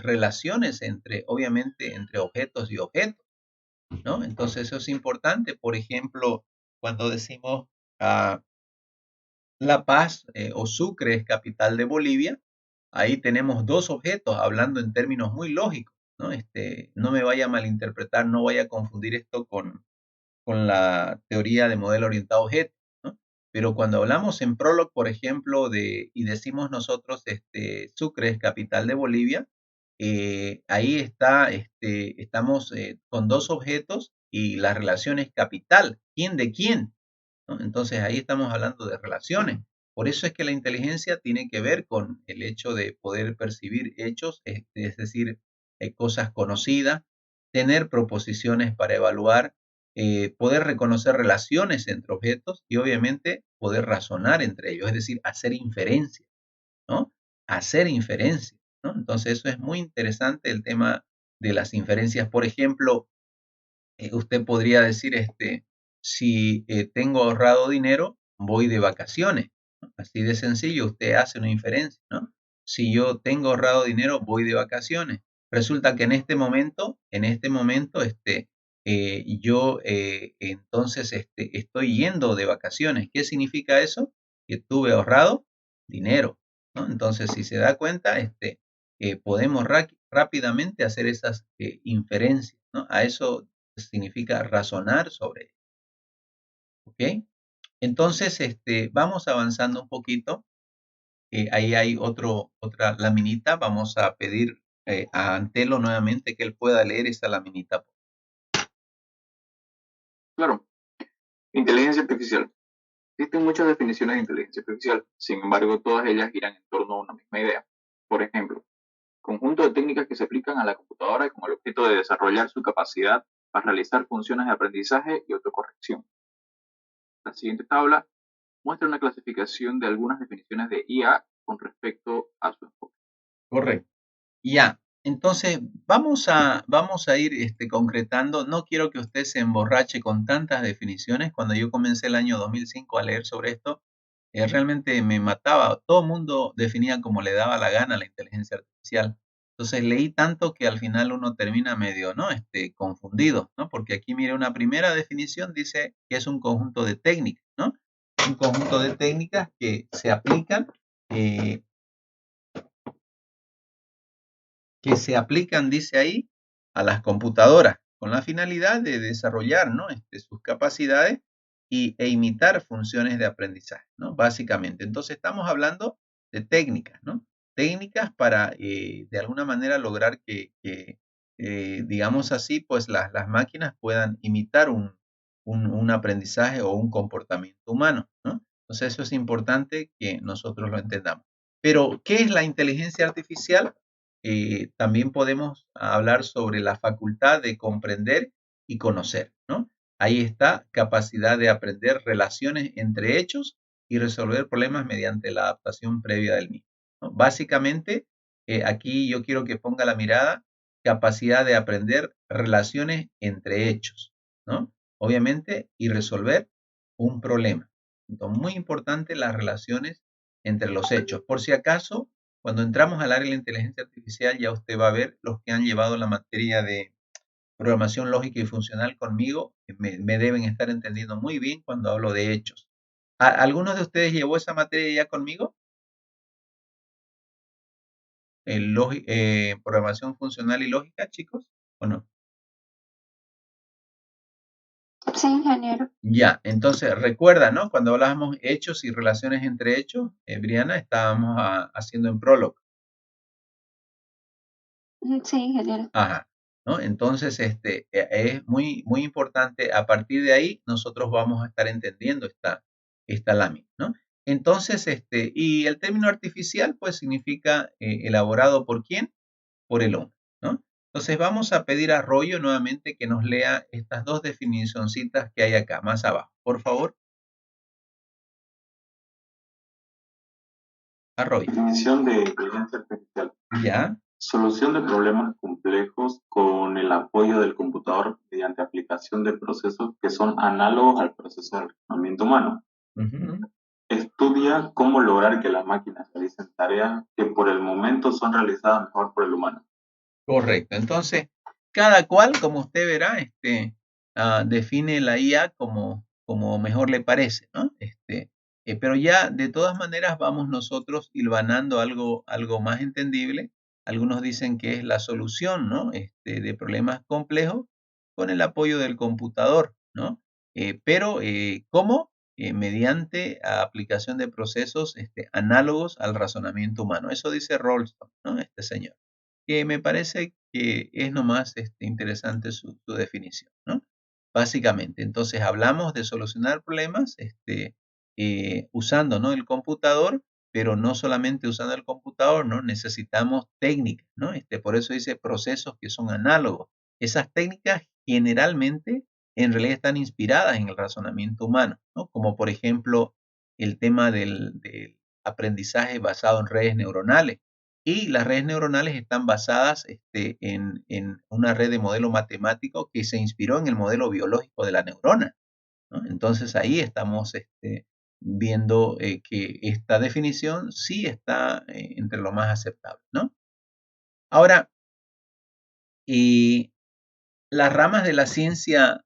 relaciones obviamente, entre objetos y objetos, ¿no? Entonces, eso es importante. Por ejemplo, cuando decimos La Paz o Sucre es capital de Bolivia, ahí tenemos dos objetos hablando en términos muy lógicos, ¿no? No me vaya a malinterpretar, no vaya a confundir esto con la teoría de modelo orientado a objetos, ¿no? Pero cuando hablamos en Prolog, por ejemplo, y decimos nosotros, Sucre es capital de Bolivia, ahí estamos con dos objetos y la relación es capital. ¿Quién de quién? ¿No? Entonces ahí estamos hablando de relaciones. Por eso es que la inteligencia tiene que ver con el hecho de poder percibir hechos, es decir, cosas conocidas, tener proposiciones para evaluar, poder reconocer relaciones entre objetos y obviamente poder razonar entre ellos, es decir, hacer inferencias, ¿no? Hacer inferencias, ¿no? Entonces eso es muy interesante el tema de las inferencias. Por ejemplo, usted podría decir, si tengo ahorrado dinero, voy de vacaciones, ¿no? Así de sencillo, usted hace una inferencia, ¿no? Si yo tengo ahorrado dinero, voy de vacaciones. Resulta que en este momento, yo entonces estoy yendo de vacaciones. ¿Qué significa eso? Que tuve ahorrado dinero, ¿no? Entonces, si se da cuenta, podemos rápidamente hacer esas inferencias, ¿no? A eso significa razonar sobre, ¿ok? Entonces, vamos avanzando un poquito. Ahí hay otra laminita. Vamos a pedir a Antelo nuevamente que él pueda leer esa laminita. Claro. Inteligencia artificial. Existen muchas definiciones de inteligencia artificial, sin embargo, todas ellas giran en torno a una misma idea. Por ejemplo, conjunto de técnicas que se aplican a la computadora con el objeto de desarrollar su capacidad para realizar funciones de aprendizaje y autocorrección. La siguiente tabla muestra una clasificación de algunas definiciones de IA con respecto a su enfoque. Correcto. Ya, entonces vamos a ir concretando. No quiero que usted se emborrache con tantas definiciones. Cuando yo comencé el año 2005 a leer sobre esto, realmente me mataba. Todo el mundo definía como le daba la gana la inteligencia artificial. Entonces leí tanto que al final uno termina medio, ¿no? Confundido, ¿no? Porque aquí, mire, una primera definición dice que es un conjunto de técnicas, ¿no? Un conjunto de técnicas que se aplican, dice ahí, a las computadoras con la finalidad de desarrollar, ¿no? Sus capacidades e imitar funciones de aprendizaje, ¿no? Básicamente. Entonces estamos hablando de técnicas, ¿no? Técnicas para, de alguna manera, lograr que digamos así, pues las máquinas puedan imitar un aprendizaje o un comportamiento humano, ¿no? Entonces eso es importante que nosotros lo entendamos. Pero, ¿qué es la inteligencia artificial? También podemos hablar sobre la facultad de comprender y conocer, ¿no? Ahí está, capacidad de aprender relaciones entre hechos y resolver problemas mediante la adaptación previa del mismo, ¿no? Básicamente, aquí yo quiero que ponga la mirada, capacidad de aprender relaciones entre hechos, ¿no? Obviamente, y resolver un problema. Entonces, muy importante las relaciones entre los hechos. Por si acaso, cuando entramos al área de la inteligencia artificial, ya usted va a ver los que han llevado la materia de programación lógica y funcional conmigo, me deben estar entendiendo muy bien cuando hablo de hechos. ¿Algunos de ustedes llevó esa materia ya conmigo? Programación funcional y lógica, chicos, ¿o no? Sí, ingeniero. Ya, entonces recuerda, ¿no? Cuando hablábamos hechos y relaciones entre hechos, Briana, estábamos haciendo en Prolog. Sí, ingeniero. Ajá, ¿no? Entonces, es muy, muy importante. A partir de ahí, nosotros vamos a estar entendiendo esta lámina, ¿no? Entonces, y el término artificial, pues, significa elaborado ¿por quién? Por el hombre, ¿no? Entonces, vamos a pedir a Arroyo nuevamente que nos lea estas dos definicioncitas que hay acá, más abajo. Por favor. Arroyo. Definición de inteligencia artificial. Ya. Solución de problemas complejos con el apoyo del computador mediante aplicación de procesos que son análogos al proceso de razonamiento humano. Estudia cómo lograr que las máquinas realicen tareas que por el momento son realizadas mejor por el humano. Correcto. Entonces, cada cual, como usted verá, define la IA como mejor le parece, ¿no? Pero ya de todas maneras vamos nosotros hilvanando algo más entendible. Algunos dicen que es la solución, ¿no? De problemas complejos con el apoyo del computador, ¿no? Pero, ¿cómo? Mediante aplicación de procesos análogos al razonamiento humano. Eso dice Rolston, ¿no? Este señor. Que me parece que es nomás interesante su definición, ¿no? Básicamente, entonces hablamos de solucionar problemas usando, ¿no?, el computador, pero no solamente usando el computador, ¿no? Necesitamos técnicas, ¿no? Por eso dice procesos que son análogos. Esas técnicas generalmente en realidad están inspiradas en el razonamiento humano, ¿no? Como por ejemplo el tema del aprendizaje basado en redes neuronales. Y las redes neuronales están basadas en una red de modelo matemático que se inspiró en el modelo biológico de la neurona, ¿no? Entonces ahí estamos viendo que esta definición sí está entre lo más aceptable, ¿no? Ahora, las ramas de la ciencia,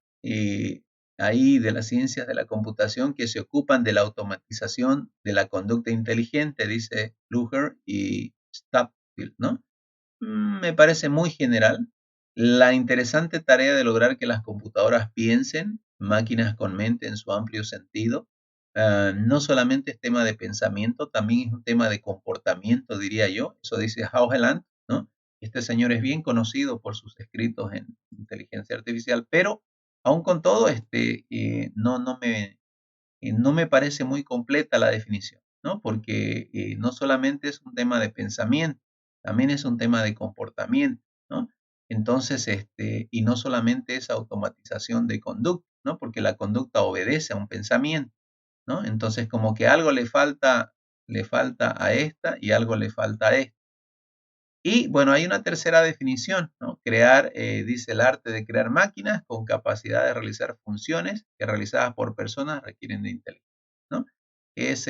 ahí de las ciencias de la computación que se ocupan de la automatización de la conducta inteligente, dice Luhrer y Stafford, ¿no? Me parece muy general. La interesante tarea de lograr que las computadoras piensen, máquinas con mente en su amplio sentido, no solamente es tema de pensamiento, también es un tema de comportamiento, diría yo. Eso dice Haugeland, ¿no? Este señor es bien conocido por sus escritos en inteligencia artificial, pero aún con todo, no me parece muy completa la definición, ¿no? Porque no solamente es un tema de pensamiento, también es un tema de comportamiento, ¿no? Entonces, y no solamente es automatización de conducta, ¿no? Porque la conducta obedece a un pensamiento, ¿no? Entonces, como que algo le falta a esta y algo le falta a esta. Y bueno, hay una tercera definición, ¿no? Crear, dice el arte de crear máquinas con capacidad de realizar funciones que realizadas por personas requieren de inteligencia, ¿no? Es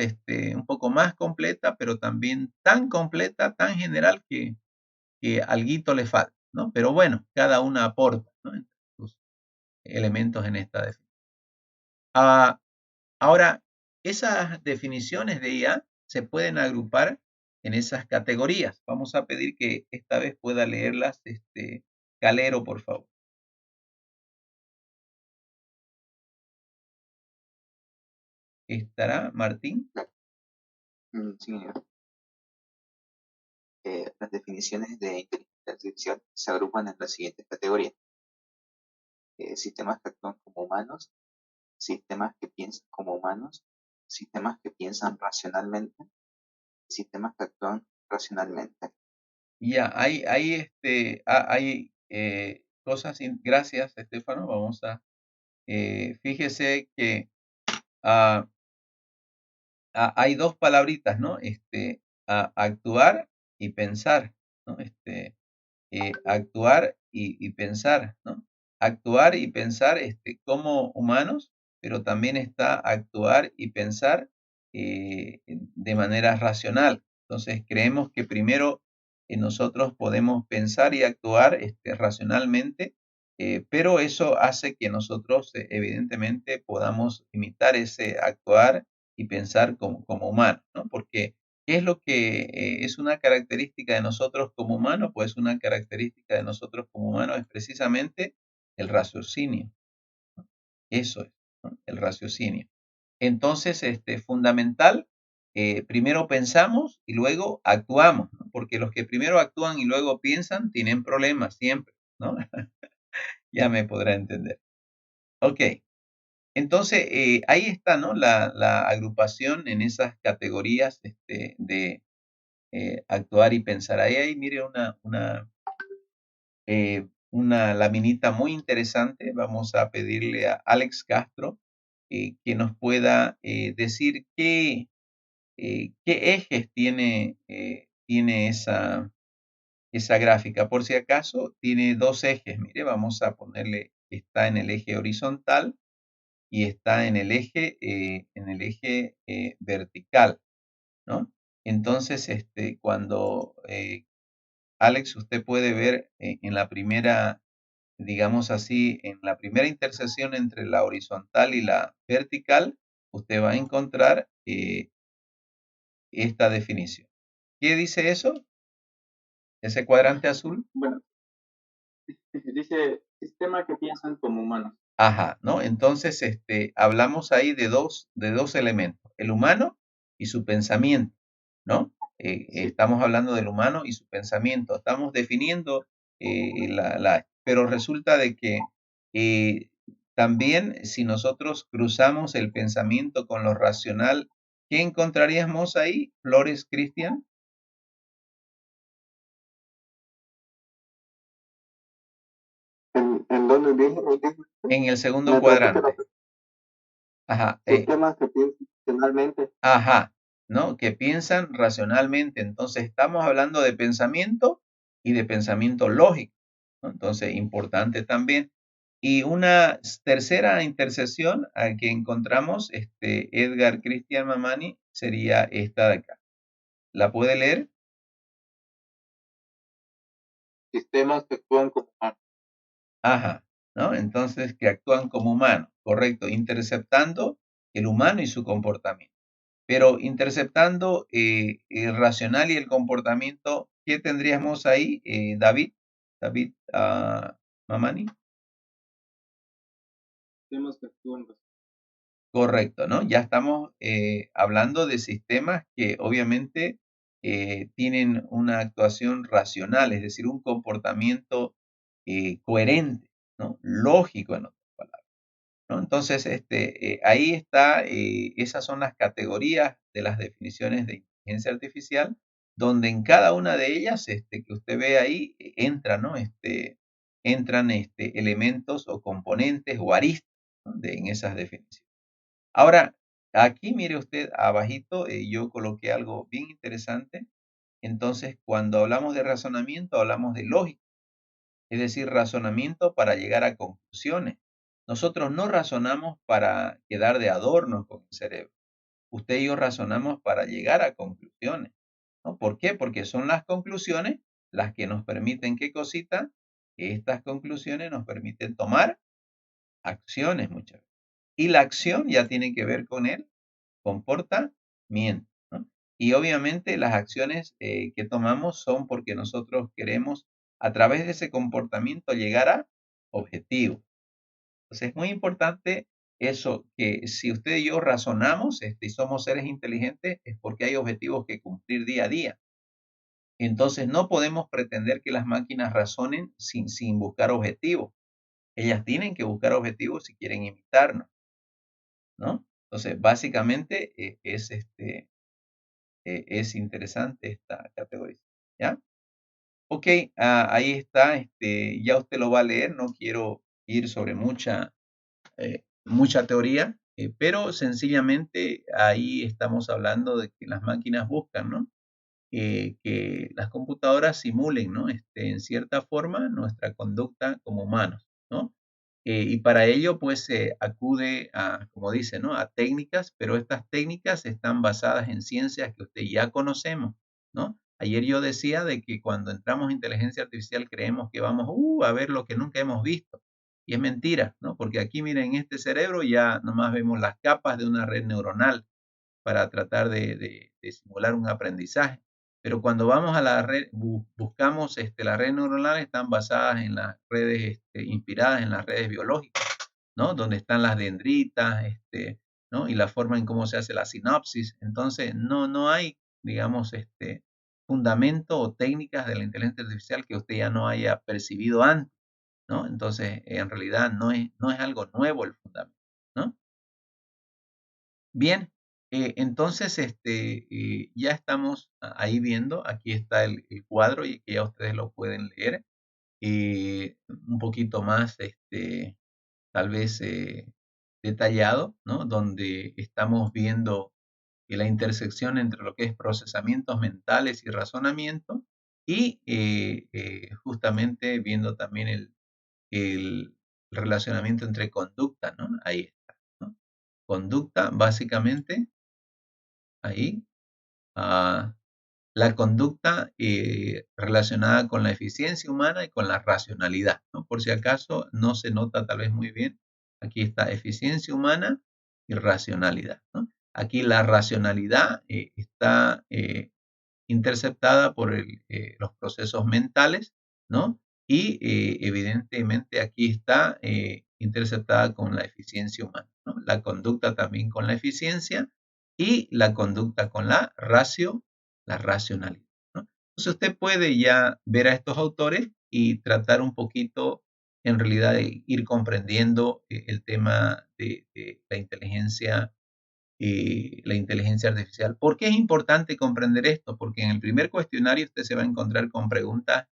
un poco más completa, pero también tan completa, tan general que alguito le falta, ¿no? Pero bueno, cada una aporta, ¿no?, entre sus elementos en esta definición. Ahora, esas definiciones de IA se pueden agrupar en esas categorías. Vamos a pedir que esta vez pueda leerlas, Calero, por favor. ¿Estará Martín? Sí, las definiciones de inteligencia artificial se agrupan en las siguientes categorías: sistemas que actúan como humanos, sistemas que piensan como humanos, sistemas que piensan racionalmente, sistemas que actúan racionalmente. Ya, hay cosas, gracias, Estefano. Vamos a, fíjese que hay dos palabritas, ¿no? Actuar y pensar, ¿no? Actuar y pensar, ¿no? Actuar y pensar como humanos, pero también está actuar y pensar de manera racional. Entonces, creemos que primero nosotros podemos pensar y actuar racionalmente, pero eso hace que nosotros evidentemente podamos imitar ese actuar y pensar como humanos, ¿no? Porque ¿qué es lo que es una característica de nosotros como humanos? Pues una característica de nosotros como humanos es precisamente el raciocinio, ¿no? Eso es, ¿no?, el raciocinio. Entonces, fundamental, primero pensamos y luego actuamos, ¿no? Porque los que primero actúan y luego piensan tienen problemas siempre, ¿no? Ya me podrá entender. Ok. Entonces, ahí está, ¿no?, la agrupación en esas categorías de actuar y pensar. Ahí mire una laminita muy interesante. Vamos a pedirle a Alex Castro que nos pueda decir qué ejes tiene esa gráfica. Por si acaso, tiene dos ejes. Mire, vamos a ponerle, está en el eje horizontal y está en el eje vertical, ¿no? Entonces, cuando Alex, usted puede ver en la primera, digamos así, en la primera intersección entre la horizontal y la vertical, usted va a encontrar esta definición. ¿Qué dice eso? Ese cuadrante azul. Bueno, dice sistemas que piensan como humanos. Ajá, ¿no? Entonces, hablamos ahí de dos elementos, el humano y su pensamiento, ¿no? Estamos hablando del humano y su pensamiento. Estamos definiendo pero resulta de que también si nosotros cruzamos el pensamiento con lo racional, ¿qué encontraríamos ahí, Flores Cristian? ¿En dónde dije? En el segundo cuadrante. Ajá. Sistemas que piensan racionalmente. Ajá, ¿no? Que piensan racionalmente. Entonces, estamos hablando de pensamiento y de pensamiento lógico, ¿no? Entonces, importante también. Y una tercera intercesión que encontramos, Edgar Cristian Mamani, sería esta de acá. ¿La puede leer? Sistemas que actúan como humanos. Ajá, ¿no? Entonces, que actúan como humanos, correcto, interceptando el humano y su comportamiento. Pero interceptando el racional y el comportamiento, ¿qué tendríamos ahí, David? David Mamani. Sistemas que actúan. Correcto, ¿no? Ya estamos hablando de sistemas que obviamente tienen una actuación racional, es decir, un comportamiento coherente, ¿no? Lógico, en otras palabras, ¿no? Entonces, ahí está, esas son las categorías de las definiciones de inteligencia artificial, donde en cada una de ellas, que usted ve ahí, entran, ¿no? Entran elementos o componentes o aristas, ¿no? En esas definiciones. Ahora, aquí mire usted, abajito, yo coloqué algo bien interesante. Entonces, cuando hablamos de razonamiento, hablamos de lógica, es decir, razonamiento para llegar a conclusiones. Nosotros no razonamos para quedar de adorno con el cerebro. Usted y yo razonamos para llegar a conclusiones, ¿no? ¿Por qué? Porque son las conclusiones las que nos permiten, ¿qué cosita? Que estas conclusiones nos permiten tomar acciones muchas veces. Y la acción ya tiene que ver con el comportamiento, ¿no? Y obviamente las acciones que tomamos son porque nosotros queremos a través de ese comportamiento llegar a objetivos. Entonces es muy importante eso, que si usted y yo razonamos y somos seres inteligentes es porque hay objetivos que cumplir día a día. Entonces no podemos pretender que las máquinas razonen sin buscar objetivos. Ellas tienen que buscar objetivos si quieren imitarnos, ¿no? Entonces, básicamente es interesante esta categoría, ¿ya? Ok, ahí está, ya usted lo va a leer, no quiero ir sobre mucha teoría, pero sencillamente ahí estamos hablando de que las máquinas buscan, ¿no? Que las computadoras simulen, ¿no? En cierta forma nuestra conducta como humanos, ¿no? Y para ello, pues, se acude a, como dice, ¿no? A técnicas, pero estas técnicas están basadas en ciencias que usted ya conocemos, ¿no? Ayer yo decía de que cuando entramos en inteligencia artificial creemos que vamos a ver lo que nunca hemos visto. Y es mentira, ¿no? Porque aquí, miren, en este cerebro ya nomás vemos las capas de una red neuronal para tratar de simular un aprendizaje. Pero cuando vamos a la red, buscamos las redes neuronales, están basadas en las redes, inspiradas en las redes biológicas, ¿no? Donde están las dendritas, ¿no? Y la forma en cómo se hace la sinapsis. Entonces, no hay, digamos, fundamento o técnicas de la inteligencia artificial que usted ya no haya percibido antes, ¿no? Entonces, en realidad no es algo nuevo el fundamento, ¿no? Bien, entonces ya estamos ahí viendo, aquí está el cuadro y que ya ustedes lo pueden leer un poquito más, tal vez detallado, ¿no? Donde estamos viendo la intersección entre lo que es procesamientos mentales y razonamiento y justamente viendo también el relacionamiento entre conducta, ¿no? Ahí está, ¿no? Conducta, básicamente, ahí, la conducta relacionada con la eficiencia humana y con la racionalidad, ¿no? Por si acaso no se nota tal vez muy bien, aquí está eficiencia humana y racionalidad, ¿no? Aquí la racionalidad está interceptada por los procesos mentales, ¿no? Y evidentemente aquí está interceptada con la eficiencia humana, ¿no? La conducta también con la eficiencia y la conducta con la racionalidad, ¿no? Entonces usted puede ya ver a estos autores y tratar un poquito en realidad ir comprendiendo el tema de la inteligencia artificial. ¿Por qué es importante comprender esto? Porque en el primer cuestionario usted se va a encontrar con preguntas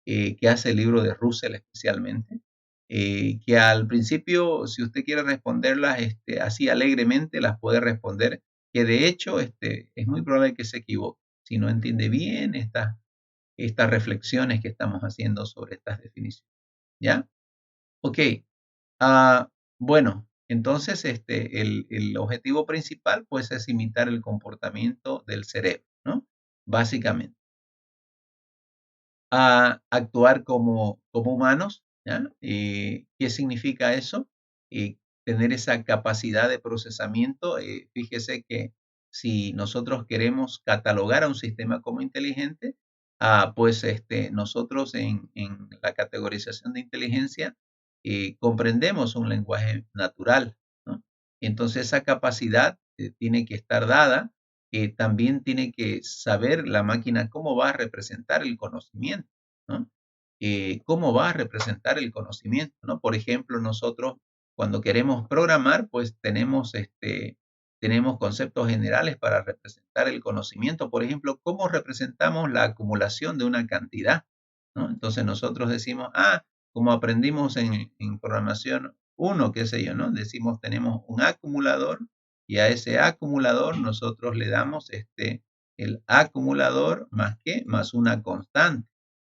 que hace el libro de Russell especialmente, que al principio, si usted quiere responderlas así alegremente, las puede responder, que de hecho es muy probable que se equivoque si no entiende bien estas reflexiones que estamos haciendo sobre estas definiciones. ¿Ya? Ok. Bueno, entonces el objetivo principal pues es imitar el comportamiento del cerebro, ¿no? Básicamente. Actuar como humanos, ¿ya? ¿Qué significa eso? Tener esa capacidad de procesamiento. Fíjese que si nosotros queremos catalogar a un sistema como inteligente, pues nosotros en la categorización de inteligencia comprendemos un lenguaje natural, ¿no? Entonces esa capacidad tiene que estar dada. También tiene que saber la máquina cómo va a representar el conocimiento, ¿no? Cómo va a representar el conocimiento, ¿no? Por ejemplo, nosotros cuando queremos programar, pues tenemos conceptos generales para representar el conocimiento. Por ejemplo, cómo representamos la acumulación de una cantidad, ¿no? Entonces nosotros decimos, como aprendimos en programación 1, qué sé yo, ¿no? Decimos, tenemos un acumulador y a ese acumulador nosotros le damos el acumulador más qué, más una constante.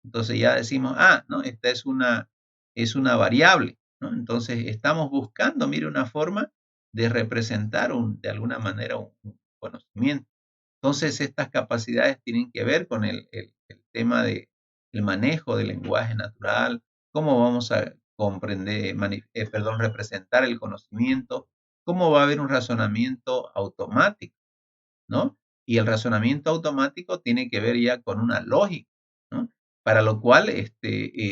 Entonces ya decimos, no, esta es una variable, ¿no? Entonces estamos buscando, mire, una forma de representar de alguna manera un conocimiento. Entonces estas capacidades tienen que ver con el tema del manejo del lenguaje natural, cómo vamos a comprender, representar el conocimiento, cómo va a haber un razonamiento automático, ¿no? Y el razonamiento automático tiene que ver ya con una lógica, ¿no? Para lo cual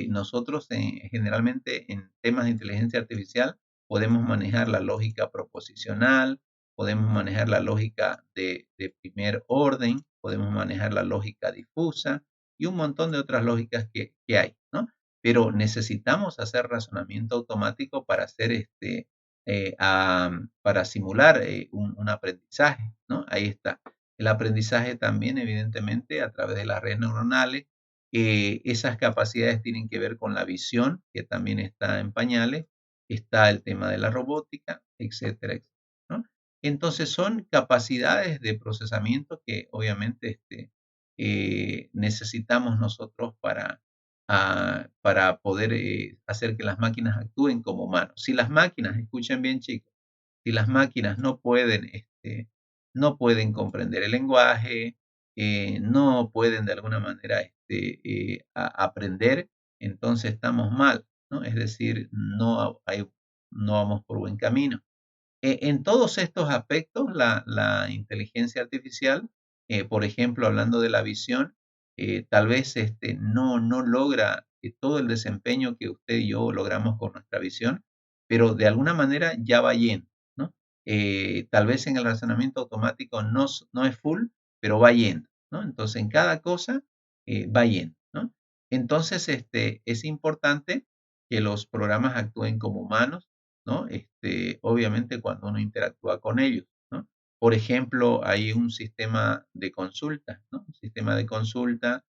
nosotros generalmente en temas de inteligencia artificial podemos manejar la lógica proposicional, podemos manejar la lógica de primer orden, podemos manejar la lógica difusa y un montón de otras lógicas que hay, ¿no? Pero necesitamos hacer razonamiento automático para hacer para simular un aprendizaje, ¿no? Ahí está. El aprendizaje también, evidentemente, a través de las redes neuronales. Esas capacidades tienen que ver con la visión, que también está en pañales. Está el tema de la robótica, etcétera, etcétera, ¿no? Entonces, son capacidades de procesamiento que obviamente necesitamos nosotros para poder hacer que las máquinas actúen como humanos. Si las máquinas, escuchen bien chicos, si las máquinas no pueden comprender el lenguaje, no pueden de alguna manera aprender, entonces estamos mal, ¿no? Es decir, no vamos por buen camino. En todos estos aspectos, la inteligencia artificial, por ejemplo, hablando de la visión, tal vez no logra todo el desempeño que usted y yo logramos con nuestra visión, pero de alguna manera ya va yendo, ¿no? Tal vez en el razonamiento automático no es full, pero va yendo, ¿no? Entonces, en cada cosa va yendo, ¿no? Entonces, es importante que los programas actúen como humanos, ¿no? Obviamente cuando uno interactúa con ellos, ¿no? Por ejemplo, hay un sistema de consulta, ¿no? Un sistema de consulta,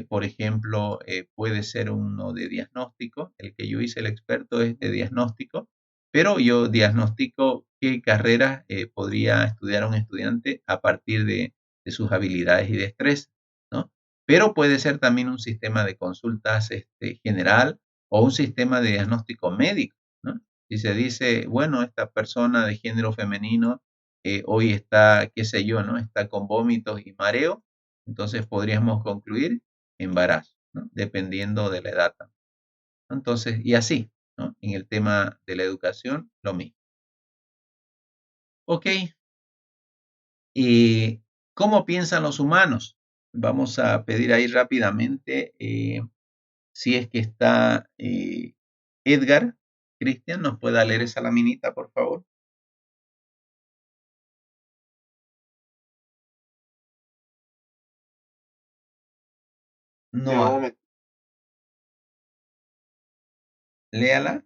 por ejemplo, puede ser uno de diagnóstico. El que yo hice, el experto, es de diagnóstico, pero yo diagnostico qué carreras podría estudiar un estudiante a partir de sus habilidades y destrezas, ¿no? Pero puede ser también un sistema de consultas general o un sistema de diagnóstico médico, ¿no? Si se dice, bueno, esta persona de género femenino hoy está, qué sé yo, ¿no? Está con vómitos y mareo, entonces podríamos concluir embarazo, ¿no? Dependiendo de la edad. Entonces, y así, ¿no? En el tema de la educación, lo mismo. Ok. ¿Y cómo piensan los humanos? Vamos a pedir ahí rápidamente si es que está Edgar. Cristian, ¿nos puede leer esa laminita, por favor? No, Léala.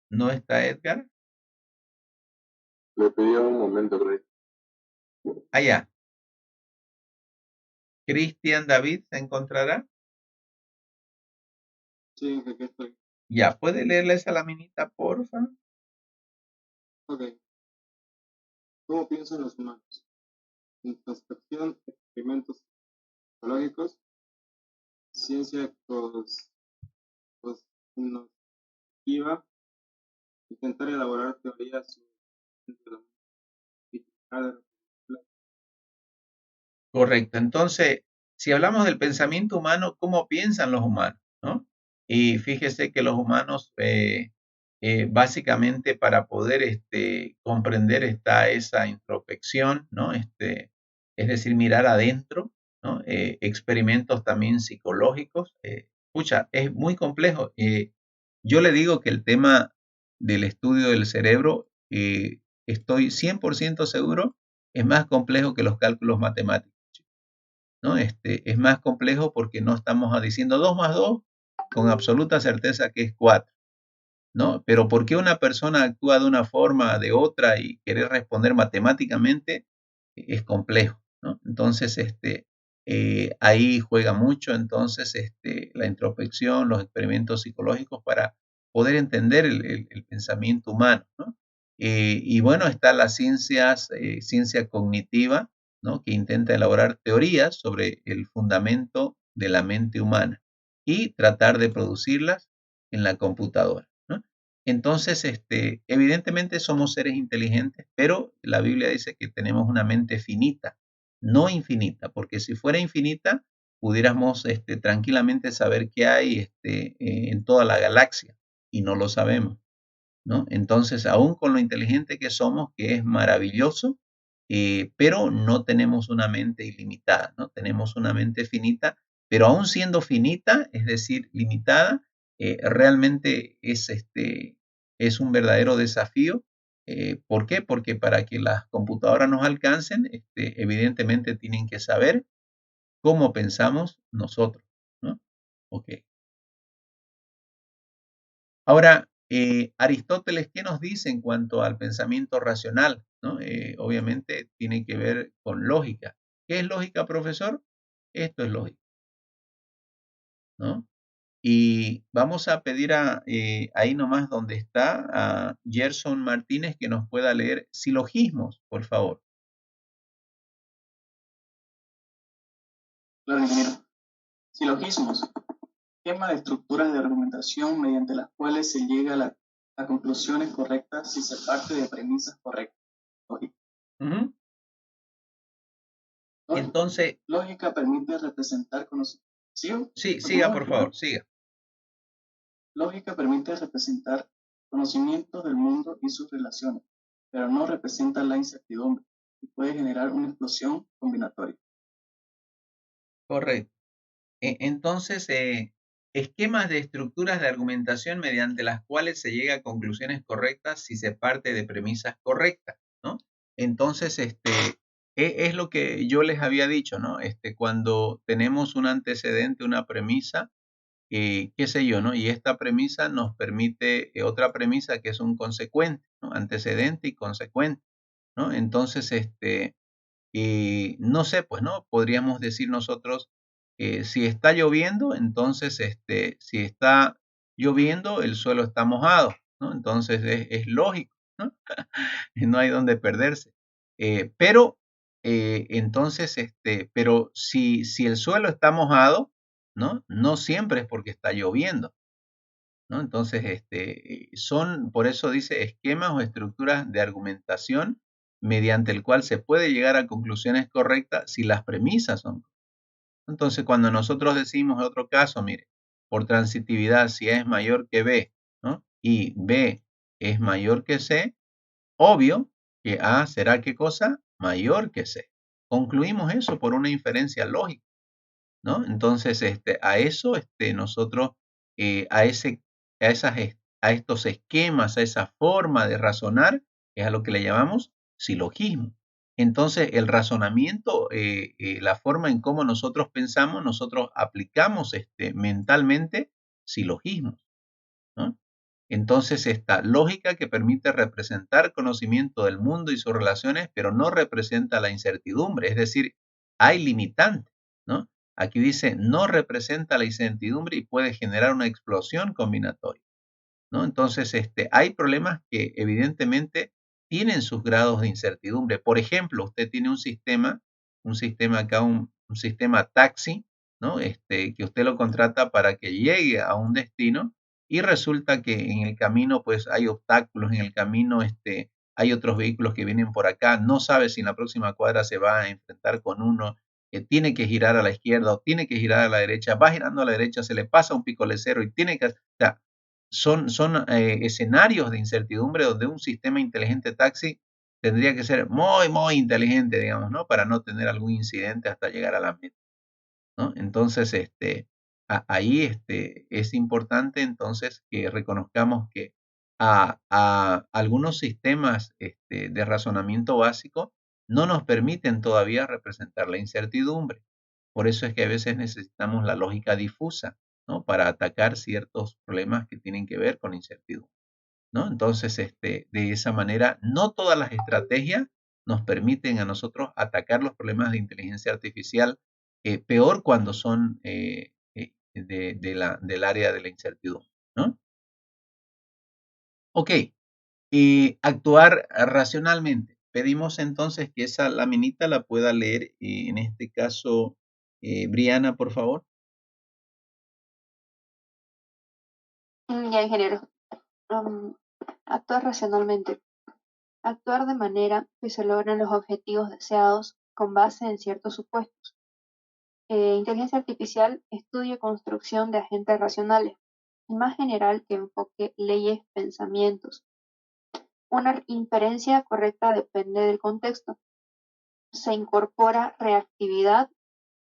¿No está Edgar? Le pedí un momento, Rey. Allá. Cristian David, ¿se encontrará? Sí, aquí estoy. Ya, ¿puede leerle esa laminita, porfa? Ok. ¿Cómo piensan los humanos? Introspección, experimentos psicológicos, ciencia cognitiva, intentar elaborar teorías sobre la Correcto. Entonces, si hablamos del pensamiento humano, ¿cómo piensan los humanos? ¿No? Y fíjese que los humanos, básicamente para poder comprender está esa introspección, ¿no? Es decir, mirar adentro, ¿no? Experimentos también psicológicos. Escucha, es muy complejo. Yo le digo que el tema del estudio del cerebro, estoy 100% seguro, es más complejo que los cálculos matemáticos. ¿No? Es más complejo porque no estamos diciendo 2 más 2 con absoluta certeza que es 4, ¿no? Pero ¿por qué una persona actúa de una forma, de otra y querer responder matemáticamente? Es complejo, ¿no? Entonces, ahí juega mucho entonces la introspección, los experimentos psicológicos para poder entender el pensamiento humano, ¿no? Y bueno, está la ciencia cognitiva, ¿no? Que intenta elaborar teorías sobre el fundamento de la mente humana y tratar de producirlas en la computadora, ¿no? Entonces, evidentemente somos seres inteligentes, pero la Biblia dice que tenemos una mente finita, no infinita, porque si fuera infinita, pudiéramos tranquilamente saber qué hay en toda la galaxia y no lo sabemos, ¿no? Entonces, aún con lo inteligente que somos, que es maravilloso, pero no tenemos una mente ilimitada, ¿no? Tenemos una mente finita, pero aún siendo finita, es decir, limitada, realmente es un verdadero desafío. ¿Por qué? Porque para que las computadoras nos alcancen, evidentemente tienen que saber cómo pensamos nosotros, ¿no? Ok. Ahora, Aristóteles, ¿qué nos dice en cuanto al pensamiento racional? ¿No? Obviamente tiene que ver con lógica. ¿Qué es lógica, profesor? Esto es lógica, ¿no? Y vamos a pedir ahí nomás donde está a Gerson Martínez que nos pueda leer silogismos, por favor. Claro, ingeniero. Silogismos. Esquema de estructuras de argumentación mediante las cuales se llega a conclusiones correctas si se parte de premisas correctas. Lógica. Ujú. Entonces, lógica permite representar conocimientos. sí, siga, por favor, siga. Lógica permite representar conocimientos del mundo y sus relaciones, pero no representa la incertidumbre y puede generar una explosión combinatoria. Correcto. Entonces, esquemas de estructuras de argumentación mediante las cuales se llega a conclusiones correctas si se parte de premisas correctas, ¿no? Entonces, es lo que yo les había dicho, ¿no? Cuando tenemos un antecedente, una premisa, qué sé yo, ¿no? Y esta premisa nos permite otra premisa que es un consecuente, ¿no? Antecedente y consecuente, ¿no? Entonces, no sé, pues, ¿no? Podríamos decir nosotros, si está lloviendo, entonces, si está lloviendo, el suelo está mojado, ¿no? Entonces es lógico, ¿no? No hay donde perderse. Pero, entonces, pero si el suelo está mojado, ¿no? No siempre es porque está lloviendo, ¿no? Entonces, son, por eso dice, esquemas o estructuras de argumentación mediante el cual se puede llegar a conclusiones correctas si las premisas son correctas. Entonces, cuando nosotros decimos en otro caso, mire, por transitividad, si A es mayor que B, ¿no? Y B es mayor que C, obvio que A será ¿qué cosa? Mayor que C. Concluimos eso por una inferencia lógica, ¿no? Entonces, a eso, nosotros, a estos esquemas, a esa forma de razonar, es a lo que le llamamos silogismo. Entonces, el razonamiento, la forma en cómo nosotros pensamos, nosotros aplicamos mentalmente silogismos, ¿no? Entonces, esta lógica que permite representar conocimiento del mundo y sus relaciones, pero no representa la incertidumbre, es decir, hay limitantes, ¿no? Aquí dice, no representa la incertidumbre y puede generar una explosión combinatoria, ¿no? Entonces, hay problemas que evidentemente tienen sus grados de incertidumbre. Por ejemplo, usted tiene un sistema acá, un sistema taxi, ¿no? Que usted lo contrata para que llegue a un destino y resulta que en el camino, pues hay obstáculos en el camino, hay otros vehículos que vienen por acá, no sabe si en la próxima cuadra se va a enfrentar con uno, tiene que girar a la izquierda o tiene que girar a la derecha, va girando a la derecha, se le pasa un picolecero y tiene que, o sea, son escenarios de incertidumbre donde un sistema inteligente taxi tendría que ser muy, muy inteligente, digamos, ¿no? Para no tener algún incidente hasta llegar a la meta, ¿no? Entonces, ahí es importante entonces que reconozcamos que a algunos sistemas de razonamiento básico no nos permiten todavía representar la incertidumbre. Por eso es que a veces necesitamos la lógica difusa, ¿no? Para atacar ciertos problemas que tienen que ver con incertidumbre, ¿no? Entonces, de esa manera, no todas las estrategias nos permiten a nosotros atacar los problemas de inteligencia artificial, peor cuando son del área de la incertidumbre, ¿no? Ok, actuar racionalmente. Pedimos entonces que esa laminita la pueda leer, en este caso, Briana, por favor. Ya, ingeniero. Actuar racionalmente. Actuar de manera que se logren los objetivos deseados con base en ciertos supuestos. Inteligencia artificial, estudio y construcción de agentes racionales. Más general que enfoque leyes, pensamientos. Una inferencia correcta depende del contexto. Se incorpora reactividad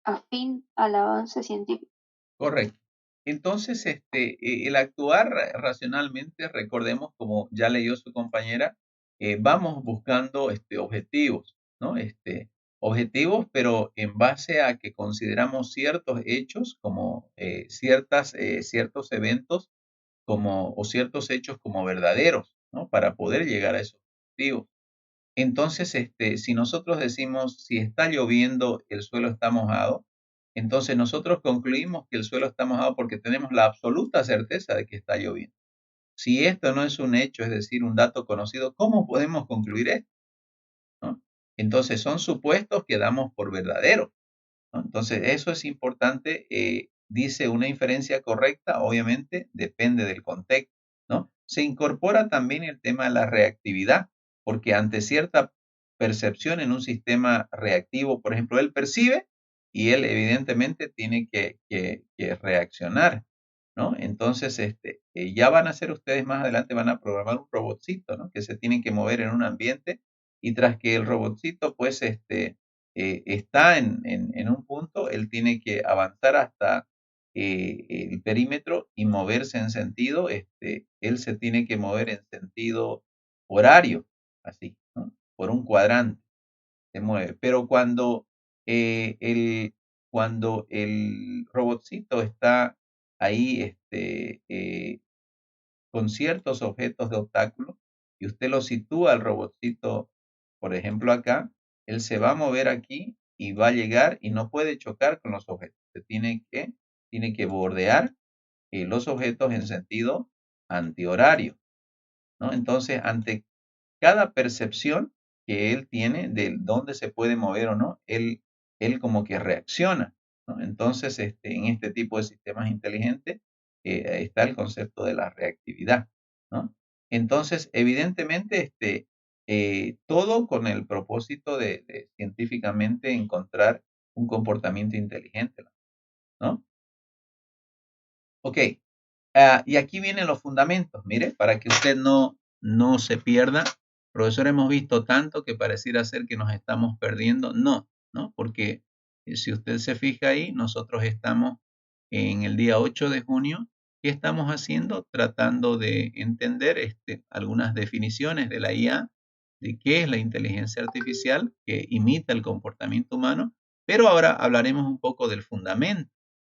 afín al avance científico. Correcto. Entonces, el actuar racionalmente, recordemos, como ya leyó su compañera, vamos buscando objetivos, ¿no? Objetivos, pero en base a que consideramos ciertos hechos como ciertos eventos o ciertos hechos como verdaderos, ¿no? Para poder llegar a esos objetivos. Entonces, si nosotros decimos, si está lloviendo, el suelo está mojado, entonces nosotros concluimos que el suelo está mojado porque tenemos la absoluta certeza de que está lloviendo. Si esto no es un hecho, es decir, un dato conocido, ¿cómo podemos concluir esto? ¿No? Entonces, son supuestos que damos por verdaderos, ¿no? Entonces, eso es importante. Dice una inferencia correcta, obviamente, depende del contexto, ¿no? Se incorpora también el tema de la reactividad, porque ante cierta percepción en un sistema reactivo, por ejemplo, él percibe y él evidentemente tiene que reaccionar, ¿no? Entonces, ya van a hacer ustedes más adelante, van a programar un robotcito, ¿no? Que se tiene que mover en un ambiente y tras que el robotcito, pues, está en un punto, él tiene que avanzar hasta el perímetro y moverse en sentido, él se tiene que mover en sentido horario, así, ¿no? Por un cuadrante se mueve. Pero cuando el robotcito está ahí con ciertos objetos de obstáculo y usted lo sitúa al robotcito, por ejemplo acá, él se va a mover aquí y va a llegar y no puede chocar con los objetos. Se tiene que bordear los objetos en sentido antihorario, ¿no? Entonces, ante cada percepción que él tiene de dónde se puede mover o no, él como que reacciona, ¿no? Entonces, en este tipo de sistemas inteligentes está el concepto de la reactividad, ¿no? Entonces, evidentemente, todo con el propósito de científicamente encontrar un comportamiento inteligente, ¿no? Ok, y aquí vienen los fundamentos, mire, para que usted no se pierda. Profesor, hemos visto tanto que pareciera ser que nos estamos perdiendo. No, porque si usted se fija ahí, nosotros estamos en el día 8 de junio. ¿Qué estamos haciendo? Tratando de entender algunas definiciones de la IA, de qué es la inteligencia artificial que imita el comportamiento humano, pero ahora hablaremos un poco del fundamento,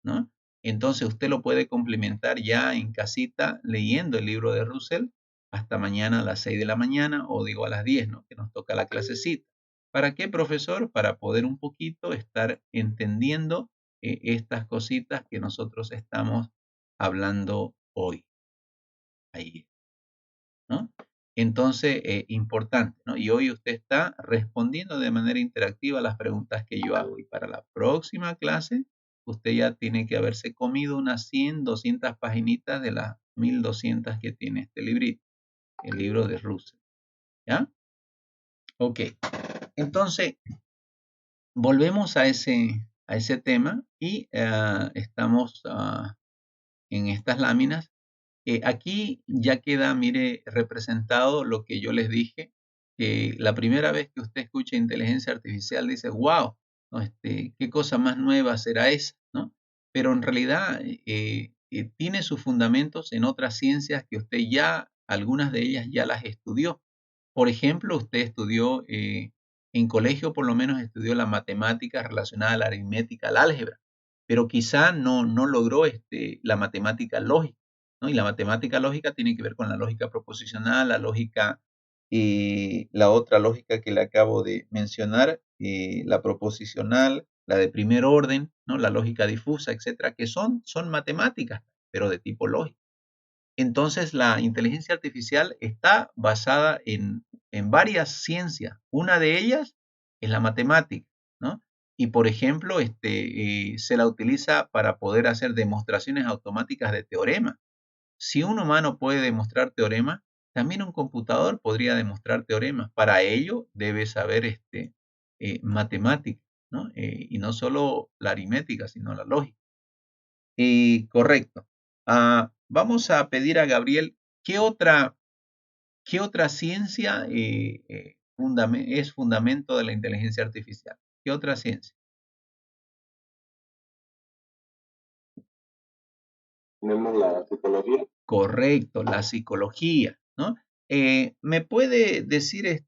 ¿no? Entonces usted lo puede complementar ya en casita leyendo el libro de Russell hasta mañana a las 6 de la mañana o digo a las 10, ¿no? Que nos toca la clasecita. ¿Para qué, profesor? Para poder un poquito estar entendiendo estas cositas que nosotros estamos hablando hoy. Ahí, ¿no? Entonces, importante, ¿no? Y hoy usted está respondiendo de manera interactiva a las preguntas que yo hago. Y para la próxima clase, usted ya tiene que haberse comido unas 100, 200 paginitas de las 1200 que tiene este librito, el libro de Russell. ¿Ya? Ok. Entonces, volvemos a ese tema y estamos en estas láminas. Aquí ya queda, mire, representado lo que yo les dije, que la primera vez que usted escucha inteligencia artificial dice, wow, ¿no? ¿Qué cosa más nueva será esa? ¿No? Pero en realidad tiene sus fundamentos en otras ciencias que usted ya, algunas de ellas ya las estudió. Por ejemplo, usted estudió, en colegio por lo menos estudió la matemática relacionada a la aritmética, al álgebra, pero quizá no logró la matemática lógica, ¿no? Y la matemática lógica tiene que ver con la lógica proposicional, la lógica, la otra lógica que le acabo de mencionar, la proposicional, la de primer orden, ¿no? La lógica difusa, etcétera, que son matemáticas, pero de tipo lógico. Entonces, la inteligencia artificial está basada en varias ciencias. Una de ellas es la matemática, ¿no? Y, por ejemplo, se la utiliza para poder hacer demostraciones automáticas de teoremas. Si un humano puede demostrar teoremas, también un computador podría demostrar teoremas. Para ello debe saber matemática, ¿no? Y no solo la aritmética, sino la lógica. Correcto. Vamos a pedir a Gabriel, ¿qué otra ciencia es fundamento de la inteligencia artificial? ¿Qué otra ciencia? Tenemos la psicología. Correcto, la psicología, ¿no? ¿Me puede decir,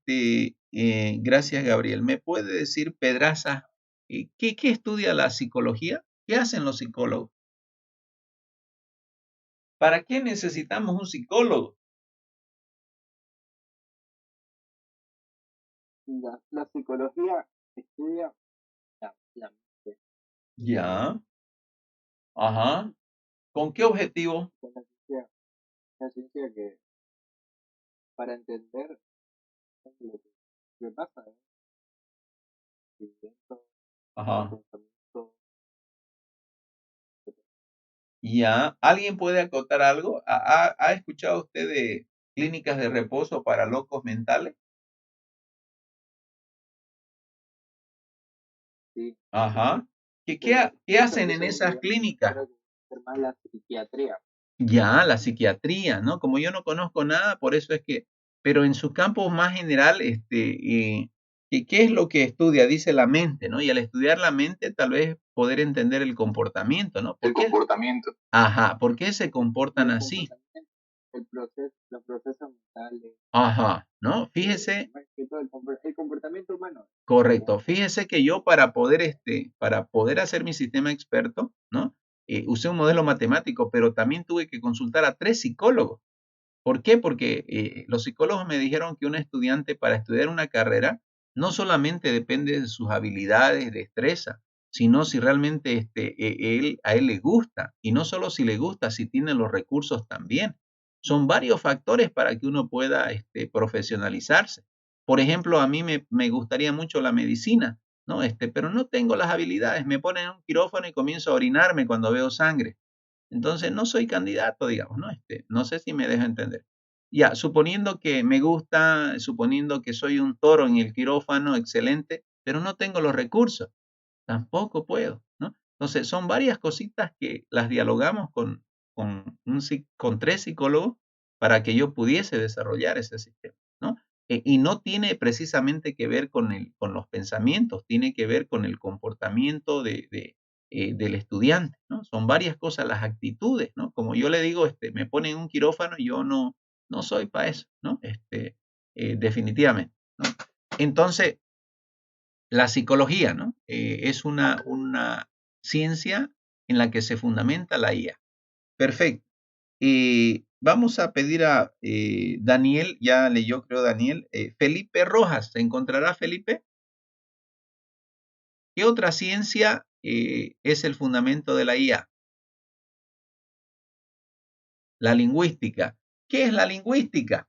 gracias Gabriel, me puede decir Pedraza, ¿qué estudia la psicología? ¿Qué hacen los psicólogos? ¿Para qué necesitamos un psicólogo? La psicología estudia la mente. Ya. Ajá. ¿Con qué objetivo? La ciencia que para entender lo que pasa, Ajá. Ya. ¿Alguien puede acotar algo? ¿Ha escuchado usted de clínicas de reposo para locos mentales? Sí. Ajá. ¿Qué hacen en esas clínicas? La psiquiatría. Ya, la psiquiatría, ¿no? Como yo no conozco nada, por eso es que, pero en su campo más general, ¿qué es lo que estudia? Dice la mente, ¿no? Y al estudiar la mente, tal vez poder entender el comportamiento, ¿no? El comportamiento. Ajá, ¿por qué se comportan así? Los procesos mentales. Ajá, ¿no? Fíjese. El comportamiento humano. Correcto. Fíjese que yo para poder hacer mi sistema experto, ¿no? Usé un modelo matemático, pero también tuve que consultar a 3 psicólogos. ¿Por qué? Porque los psicólogos me dijeron que un estudiante para estudiar una carrera no solamente depende de sus habilidades, destreza, sino si realmente a él le gusta. Y no solo si le gusta, si tiene los recursos también. Son varios factores para que uno pueda profesionalizarse. Por ejemplo, a mí me gustaría mucho la medicina, ¿no? Pero no tengo las habilidades. Me ponen en un quirófano y comienzo a orinarme cuando veo sangre. Entonces no soy candidato, digamos, ¿no? No sé si me deja entender. Ya, suponiendo que me gusta, suponiendo que soy un toro en el quirófano, excelente, pero no tengo los recursos, tampoco puedo, ¿no? Entonces son varias cositas que las dialogamos con 3 psicólogos para que yo pudiese desarrollar ese sistema, ¿no? Y no tiene precisamente que ver con los pensamientos, tiene que ver con el comportamiento del estudiante, ¿no? Son varias cosas, las actitudes, ¿no? Como yo le digo, me ponen en un quirófano y yo no soy para eso, ¿no? Definitivamente. ¿no? Entonces, la psicología, ¿no? Es una ciencia en la que se fundamenta la IA. Perfecto. Vamos a pedir a Daniel, ya leyó creo Daniel, Felipe Rojas, ¿se encontrará Felipe? ¿Qué otra ciencia es el fundamento de la IA? La lingüística. ¿Qué es la lingüística?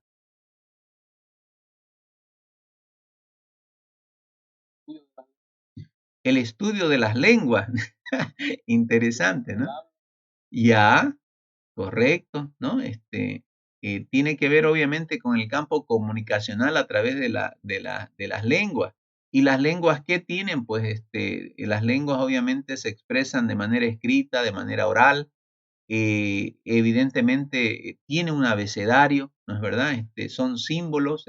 El estudio de las lenguas. Interesante, ¿no? Ya, correcto, ¿no? Tiene que ver obviamente con el campo comunicacional a través de las lenguas. ¿Y las lenguas qué tienen? Pues las lenguas obviamente se expresan de manera escrita, de manera oral, evidentemente tiene un abecedario, ¿no es verdad? Son símbolos,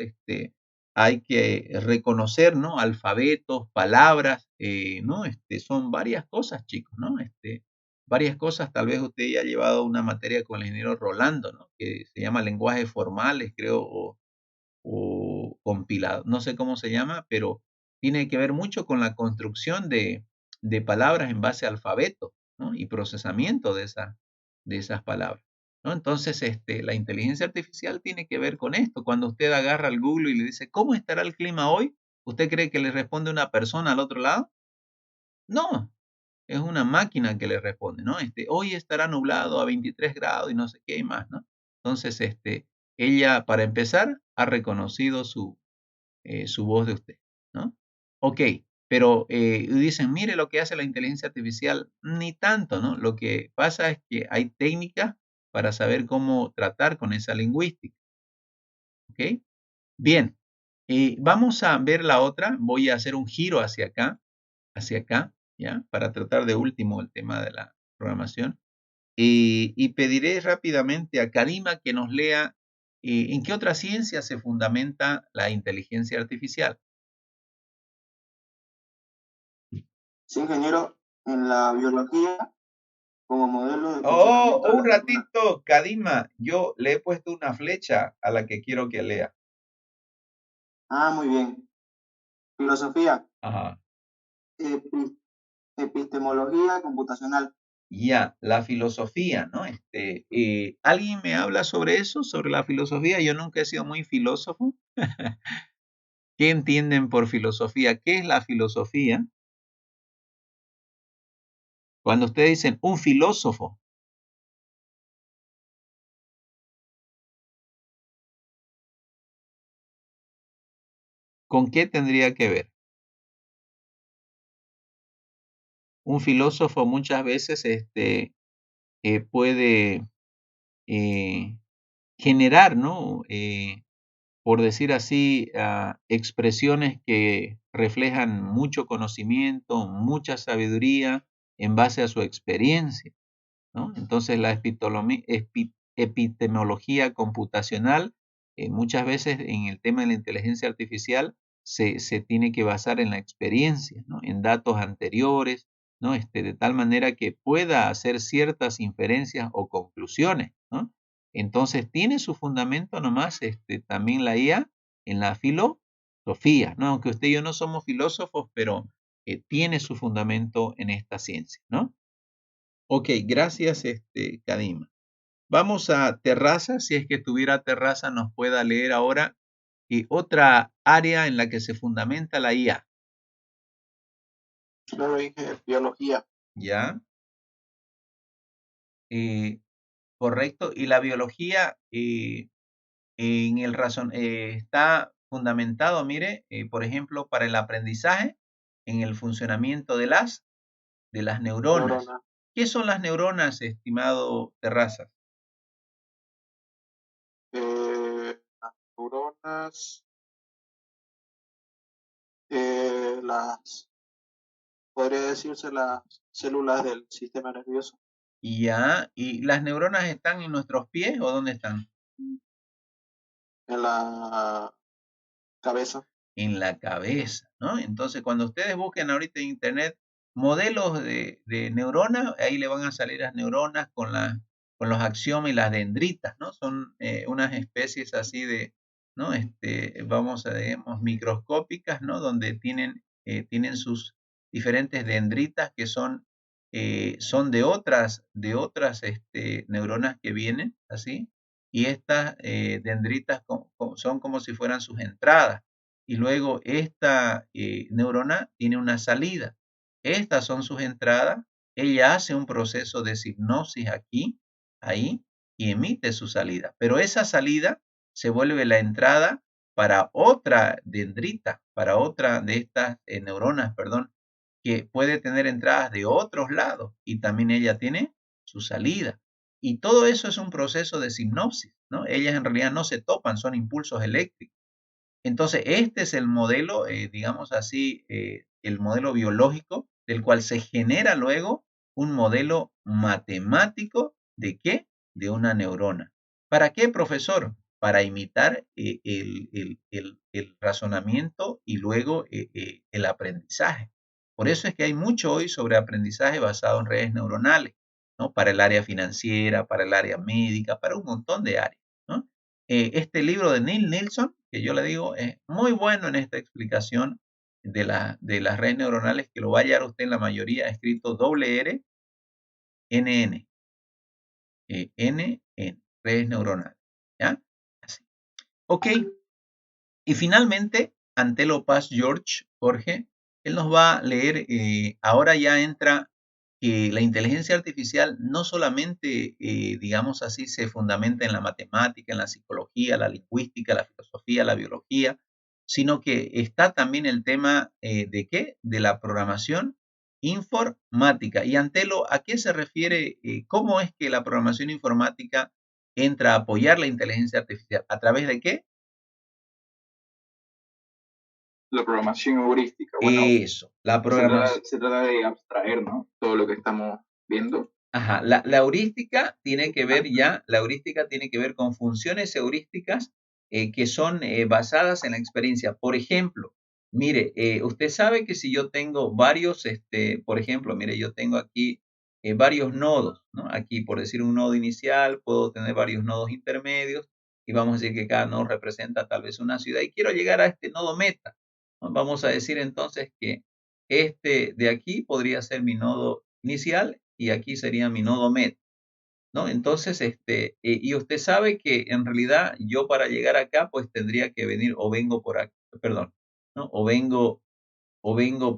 hay que reconocer, ¿no? Alfabetos, palabras, ¿no? Son varias cosas, chicos, ¿no? Varias cosas, tal vez usted ya ha llevado una materia con el ingeniero Rolando, ¿no? Que se llama lenguajes formales, creo, o compilado, no sé cómo se llama, pero tiene que ver mucho con la construcción de palabras en base a alfabeto, ¿no? Y procesamiento de esas palabras, ¿no? Entonces, la inteligencia artificial tiene que ver con esto. Cuando usted agarra al Google y le dice, ¿cómo estará el clima hoy? ¿Usted cree que le responde una persona al otro lado? No, es una máquina que le responde, ¿no? Hoy estará nublado a 23 grados y no sé qué y más, ¿no? Entonces, ella, para empezar, ha reconocido su voz de usted, ¿no? Ok, pero dicen, mire lo que hace la inteligencia artificial, ni tanto, ¿no? Lo que pasa es que hay técnicas para saber cómo tratar con esa lingüística, ¿ok? Bien, vamos a ver la otra, voy a hacer un giro hacia acá, ¿ya? Para tratar de último el tema de la programación. Y pediré rápidamente a Karima que nos lea en qué otra ciencia se fundamenta la inteligencia artificial. Sí, ingeniero, en la biología, como modelo de Oh, funcionamiento de un las ratito, Karima, yo le he puesto una flecha a la que quiero que lea. muy bien. Filosofía, Ajá. epistemología computacional. Ya, la filosofía, ¿no? ¿Alguien me habla sobre eso, sobre la filosofía? Yo nunca he sido muy filósofo. ¿Qué entienden por filosofía? ¿Qué es la filosofía? Cuando ustedes dicen un filósofo, ¿con qué tendría que ver? Un filósofo muchas veces puede generar, ¿no? Por decir así, expresiones que reflejan mucho conocimiento, mucha sabiduría en base a su experiencia, ¿no? Entonces, la epistemología computacional, muchas veces en el tema de la inteligencia artificial, se tiene que basar en la experiencia, ¿no? En datos anteriores, ¿no? De tal manera que pueda hacer ciertas inferencias o conclusiones, ¿no? Entonces, tiene su fundamento nomás también la IA en la filosofía, ¿no? Aunque usted y yo no somos filósofos, pero tiene su fundamento en esta ciencia, ¿no? Ok, gracias, Kadima. Vamos a Terraza, si es que tuviera Terraza, nos pueda leer ahora otra área en la que se fundamenta la IA. Claro, biología. ¿Ya? Correcto. Y la biología en el está fundamentado, mire, por ejemplo, para el aprendizaje, en el funcionamiento de las neuronas. Neurona. ¿Qué son las neuronas, estimado Terraza? Las neuronas, podría decirse las células del sistema nervioso. Ya, ¿y las neuronas están en nuestros pies o dónde están? En la cabeza. En la cabeza, ¿no? Entonces, cuando ustedes busquen ahorita en internet modelos de neuronas, ahí le van a salir las neuronas con los axiomas y las dendritas, ¿no? Son unas especies así de ¿no? Vamos a digamos microscópicas, ¿no? Donde tienen sus diferentes dendritas que son de otras neuronas que vienen, así, y estas dendritas son como si fueran sus entradas, y luego esta neurona tiene una salida. Estas son sus entradas, ella hace un proceso de hipnosis aquí, ahí, y emite su salida, pero esa salida se vuelve la entrada para otra dendrita, para otra de estas neuronas, perdón, que puede tener entradas de otros lados y también ella tiene su salida. Y todo eso es un proceso de sinapsis, ¿no? Ellas en realidad no se topan, son impulsos eléctricos. Entonces, este es el modelo, digamos así, el modelo biológico del cual se genera luego un modelo matemático ¿de qué? De una neurona. ¿Para qué, profesor? Para imitar el razonamiento y luego el aprendizaje. Por eso es que hay mucho hoy sobre aprendizaje basado en redes neuronales, ¿no? Para el área financiera, para el área médica, para un montón de áreas, ¿no? Este libro de Neil Nelson, que yo le digo, es muy bueno en esta explicación de las redes neuronales, que lo va a hallar usted en la mayoría escrito R, NN, NN, redes neuronales, ¿ya? Así. Ok, y finalmente, Antelo Paz Jorge, él nos va a leer, ahora ya entra que la inteligencia artificial no solamente, digamos así, se fundamenta en la matemática, en la psicología, la lingüística, la filosofía, la biología, sino que está también el tema ¿de qué? De la programación informática. Y Antelo, ¿a qué se refiere? ¿Cómo es que la programación informática entra a apoyar la inteligencia artificial? ¿A través de qué? La programación heurística. Bueno, eso, la programación. Se trata de abstraer, ¿no? Todo lo que estamos viendo. Ajá, la heurística tiene que ver la heurística tiene que ver con funciones heurísticas que son basadas en la experiencia. Por ejemplo, mire, usted sabe que si yo tengo varios, por ejemplo, mire, yo tengo aquí varios nodos, ¿no? Aquí, por decir un nodo inicial, puedo tener varios nodos intermedios y vamos a decir que cada nodo representa tal vez una ciudad y quiero llegar a este nodo meta, ¿no? Vamos a decir entonces que este de aquí podría ser mi nodo inicial y aquí sería mi nodo meta, ¿no? Entonces, y usted sabe que en realidad yo para llegar acá, pues tendría que venir o vengo por aquí, perdón, ¿no? O vengo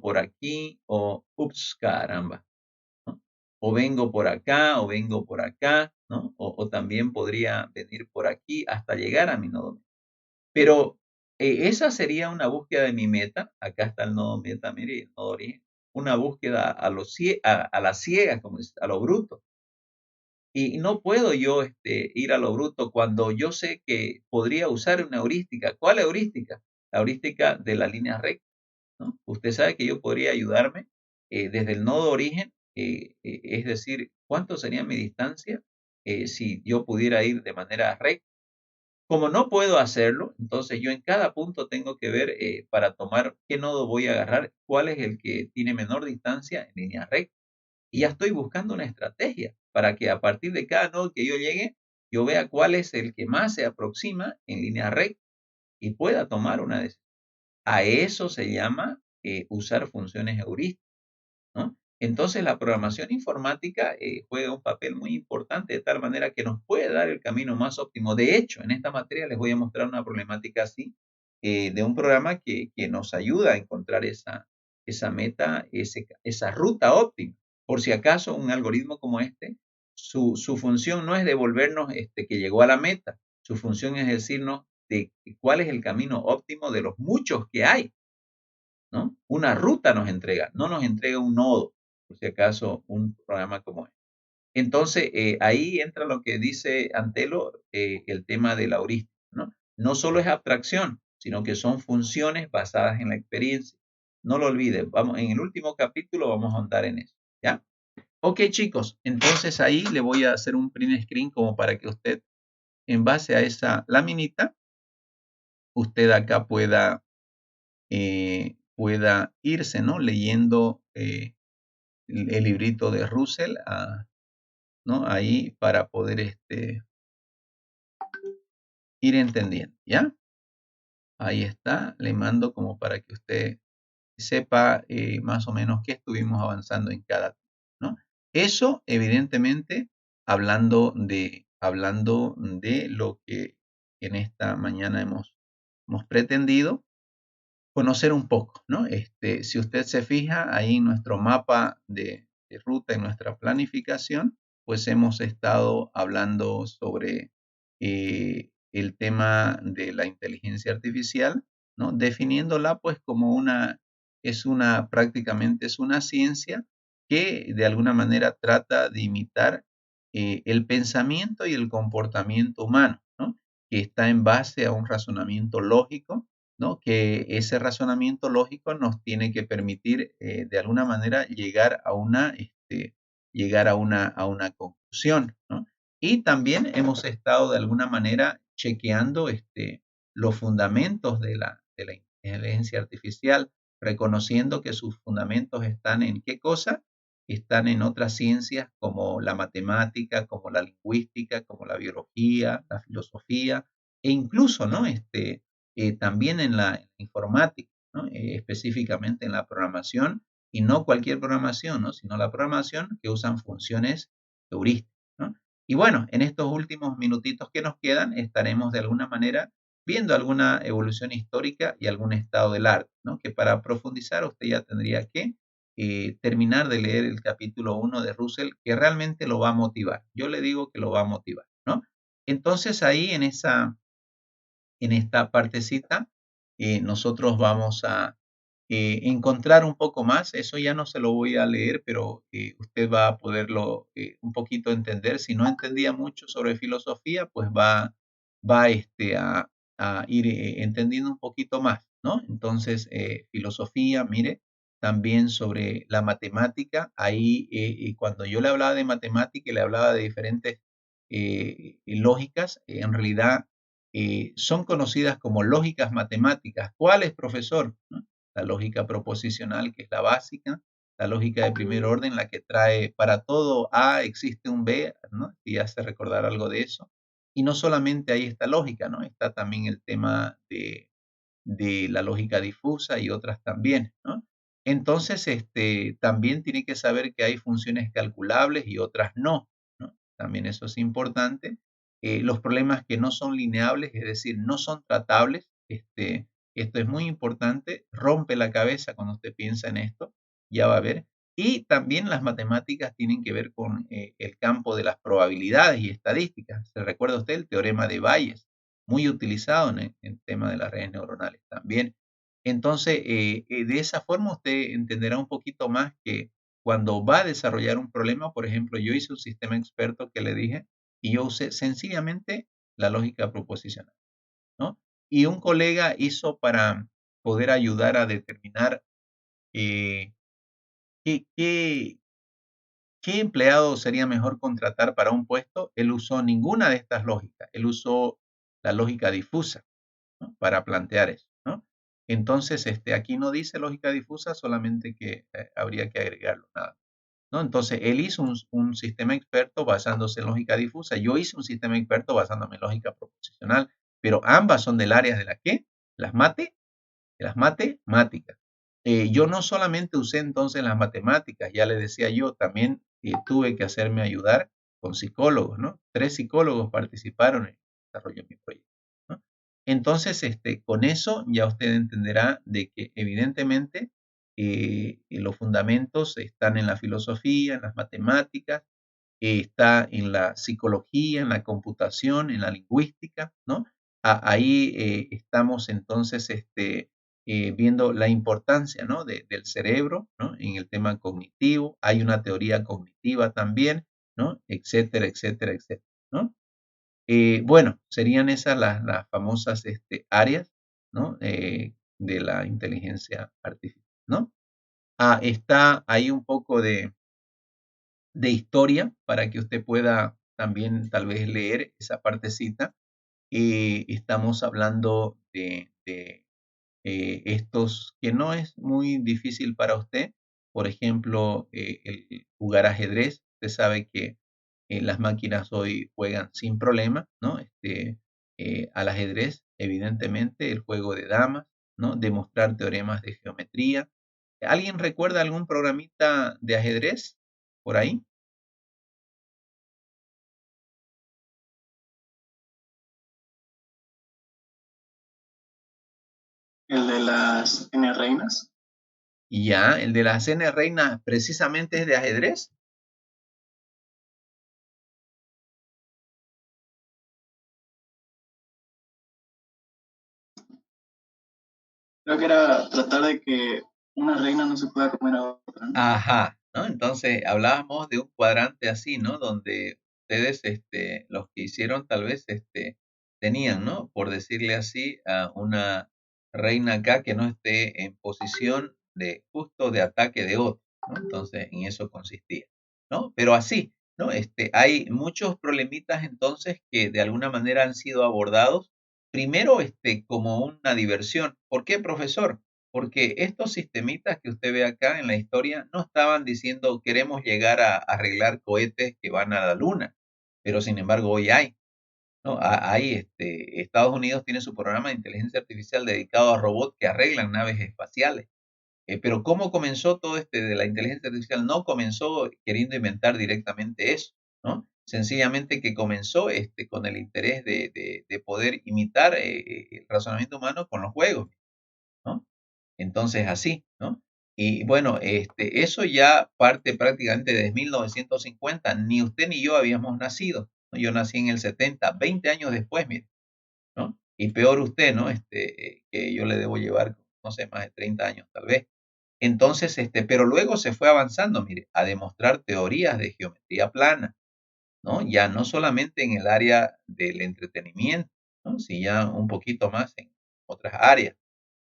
por aquí, o, ups, caramba, ¿no? O vengo por acá, o vengo por acá, ¿no? O también podría venir por aquí hasta llegar a mi nodo meta. Pero esa sería una búsqueda de mi meta. Acá está el nodo meta, mire, el nodo origen. Una búsqueda a la ciega, como a lo bruto. Y no puedo yo ir a lo bruto cuando yo sé que podría usar una heurística. ¿Cuál heurística? La heurística de la línea recta, ¿no? Usted sabe que yo podría ayudarme desde el nodo origen, es decir, ¿cuánto sería mi distancia si yo pudiera ir de manera recta? Como no puedo hacerlo, entonces yo en cada punto tengo que ver para tomar qué nodo voy a agarrar, cuál es el que tiene menor distancia en línea recta. Y ya estoy buscando una estrategia para que a partir de cada nodo que yo llegue, yo vea cuál es el que más se aproxima en línea recta y pueda tomar una decisión. A eso se llama usar funciones heurísticas, ¿no? Entonces la programación informática juega un papel muy importante de tal manera que nos puede dar el camino más óptimo. De hecho, en esta materia les voy a mostrar una problemática así de un programa que nos ayuda a encontrar esa meta, esa ruta óptima. Por si acaso, un algoritmo como su función no es devolvernos que llegó a la meta. Su función es decirnos de cuál es el camino óptimo de los muchos que hay, ¿no? Una ruta nos entrega, no nos entrega un nodo, por si acaso un programa como este. Entonces, ahí entra lo que dice Antelo, el tema de la heurística, ¿no? No solo es abstracción, sino que son funciones basadas en la experiencia. No lo olviden, vamos, en el último capítulo vamos a ahondar en eso, ¿ya? Ok, chicos, entonces ahí le voy a hacer un print screen como para que usted, en base a esa laminita, usted acá pueda irse, ¿no? Leyendo el librito de Russell, ¿no? Ahí para poder ir entendiendo, ¿ya? Ahí está, le mando como para que usted sepa más o menos qué estuvimos avanzando en cada tema, ¿no? Eso, evidentemente, hablando de lo que en esta mañana hemos pretendido conocer un poco, ¿no? Si usted se fija ahí en nuestro mapa de ruta, en nuestra planificación, pues hemos estado hablando sobre el tema de la inteligencia artificial, ¿no? Definiéndola pues como prácticamente es una ciencia que de alguna manera trata de imitar el pensamiento y el comportamiento humano, ¿no? Que está en base a un razonamiento lógico, ¿no? Que ese razonamiento lógico nos tiene que permitir de alguna manera llegar a una conclusión, ¿no? Y también hemos estado de alguna manera chequeando los fundamentos de la inteligencia artificial, reconociendo que sus fundamentos están en ¿qué cosa? Están en otras ciencias como la matemática, como la lingüística, como la biología, la filosofía, e incluso, ¿no? También en la informática, ¿no? Específicamente en la programación, y no cualquier programación, ¿no? Sino la programación que usan funciones heurísticas, ¿no? Y bueno, en estos últimos minutitos que nos quedan, estaremos de alguna manera viendo alguna evolución histórica y algún estado del arte, ¿no? Que para profundizar usted ya tendría que terminar de leer el capítulo 1 de Russell, que realmente lo va a motivar. Yo le digo que lo va a motivar, ¿no? Entonces ahí en esta partecita, nosotros vamos a encontrar un poco más. Eso ya no se lo voy a leer, pero usted va a poderlo un poquito entender. Si no entendía mucho sobre filosofía, pues va a ir entendiendo un poquito más, ¿no? Entonces, filosofía, mire, también sobre la matemática. Ahí, cuando yo le hablaba de matemática y le hablaba de diferentes lógicas, en realidad son conocidas como lógicas matemáticas. ¿Cuál es, profesor? ¿No? La lógica proposicional, que es la básica, la lógica de primer orden, la que trae para todo A existe un B, ¿no? Y hace recordar algo de eso. Y no solamente ahí está lógica, ¿no? Está también el tema de la lógica difusa y otras también, ¿no? Entonces, también tiene que saber que hay funciones calculables y otras no, ¿no? También eso es importante. Los problemas que no son lineables, es decir, no son tratables, esto es muy importante, rompe la cabeza cuando usted piensa en esto, ya va a ver. Y también las matemáticas tienen que ver con el campo de las probabilidades y estadísticas. ¿Se recuerda usted el teorema de Bayes? Muy utilizado en el tema de las redes neuronales también. Entonces, de esa forma usted entenderá un poquito más que cuando va a desarrollar un problema, por ejemplo, yo hice un sistema experto que le dije y yo usé sencillamente la lógica proposicional, ¿no? Y un colega hizo para poder ayudar a determinar eh, qué, qué, qué empleado sería mejor contratar para un puesto. Él usó ninguna de estas lógicas, él usó la lógica difusa, ¿no? Para plantear eso, ¿no? Entonces, aquí no dice lógica difusa, solamente que habría que agregarlo, nada, ¿no? Entonces, él hizo un sistema experto basándose en lógica difusa, yo hice un sistema experto basándome en lógica proposicional, pero ambas son del área de la ¿qué? De las matemáticas. Yo no solamente usé entonces las matemáticas, ya le decía yo, también tuve que hacerme ayudar con psicólogos, ¿no? 3 psicólogos participaron en el desarrollo de mi proyecto, ¿no? Entonces, con eso ya usted entenderá de que evidentemente los fundamentos están en la filosofía, en las matemáticas, está en la psicología, en la computación, en la lingüística, ¿no? Ahí estamos entonces viendo la importancia, ¿no? del cerebro, ¿no? En el tema cognitivo. Hay una teoría cognitiva también, ¿no? Etcétera, etcétera, etcétera, ¿no? Bueno, serían esas las famosas áreas, ¿no? De la inteligencia artificial, ¿no? Está ahí un poco de historia para que usted pueda también tal vez leer esa partecita. Estamos hablando de estos que no es muy difícil para usted. Por ejemplo, el jugar ajedrez. Usted sabe que las máquinas hoy juegan sin problema, ¿no? Al ajedrez. evidentemente el juego de damas, ¿no? Demostrar teoremas de geometría. ¿Alguien recuerda algún programita de ajedrez por ahí? El de las N reinas. Y ya, el de las N reinas precisamente es de ajedrez. Creo que era tratar de que una reina no se pueda comer a otra, ¿no? Ajá, ¿no? Entonces hablábamos de un cuadrante así, ¿no? Donde ustedes, los que hicieron tal vez, tenían, ¿no? Por decirle así, a una reina acá que no esté en posición de justo de ataque de otro, ¿no? Entonces en eso consistía, ¿no? Pero así, ¿no? Hay muchos problemitas entonces que de alguna manera han sido abordados. Primero, como una diversión. ¿Por qué, profesor? Porque estos sistemitas que usted ve acá en la historia no estaban diciendo queremos llegar a arreglar cohetes que van a la luna, pero sin embargo hoy hay, ¿no? Hay, Estados Unidos tiene su programa de inteligencia artificial dedicado a robots que arreglan naves espaciales. Pero ¿cómo comenzó todo de la inteligencia artificial? No comenzó queriendo inventar directamente eso, ¿no? Sencillamente que comenzó con el interés de poder imitar el razonamiento humano con los juegos, ¿no? Entonces, así, ¿no? Y bueno, eso ya parte prácticamente desde 1950. Ni usted ni yo habíamos nacido, ¿no? Yo nací en el 70, 20 años después, mire, ¿no? Y peor usted, ¿no? Que yo le debo llevar, no sé, más de 30 años tal vez. Entonces, pero luego se fue avanzando, mire, a demostrar teorías de geometría plana, ¿no? Ya no solamente en el área del entretenimiento, ¿no? Sino ya un poquito más en otras áreas,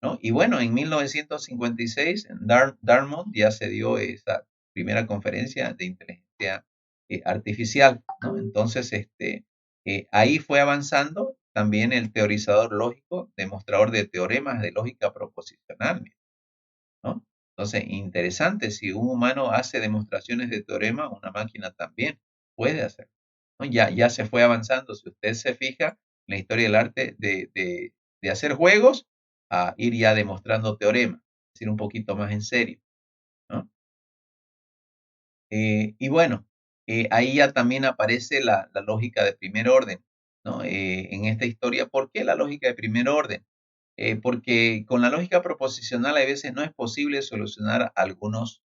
¿no? Y bueno, en 1956 en Dartmouth ya se dio esa primera conferencia de inteligencia artificial, ¿no? Entonces, ahí fue avanzando también el teorizador lógico, demostrador de teoremas de lógica proposicional, ¿no? Entonces, interesante, si un humano hace demostraciones de teorema, una máquina también puede hacerlo, ¿no? Ya se fue avanzando, si usted se fija en la historia del arte de hacer juegos, a ir ya demostrando teoremas, es decir, un poquito más en serio, ¿no? Y bueno, ahí ya también aparece la lógica de primer orden, ¿no? En esta historia, ¿por qué la lógica de primer orden? Porque con la lógica proposicional a veces no es posible solucionar algunos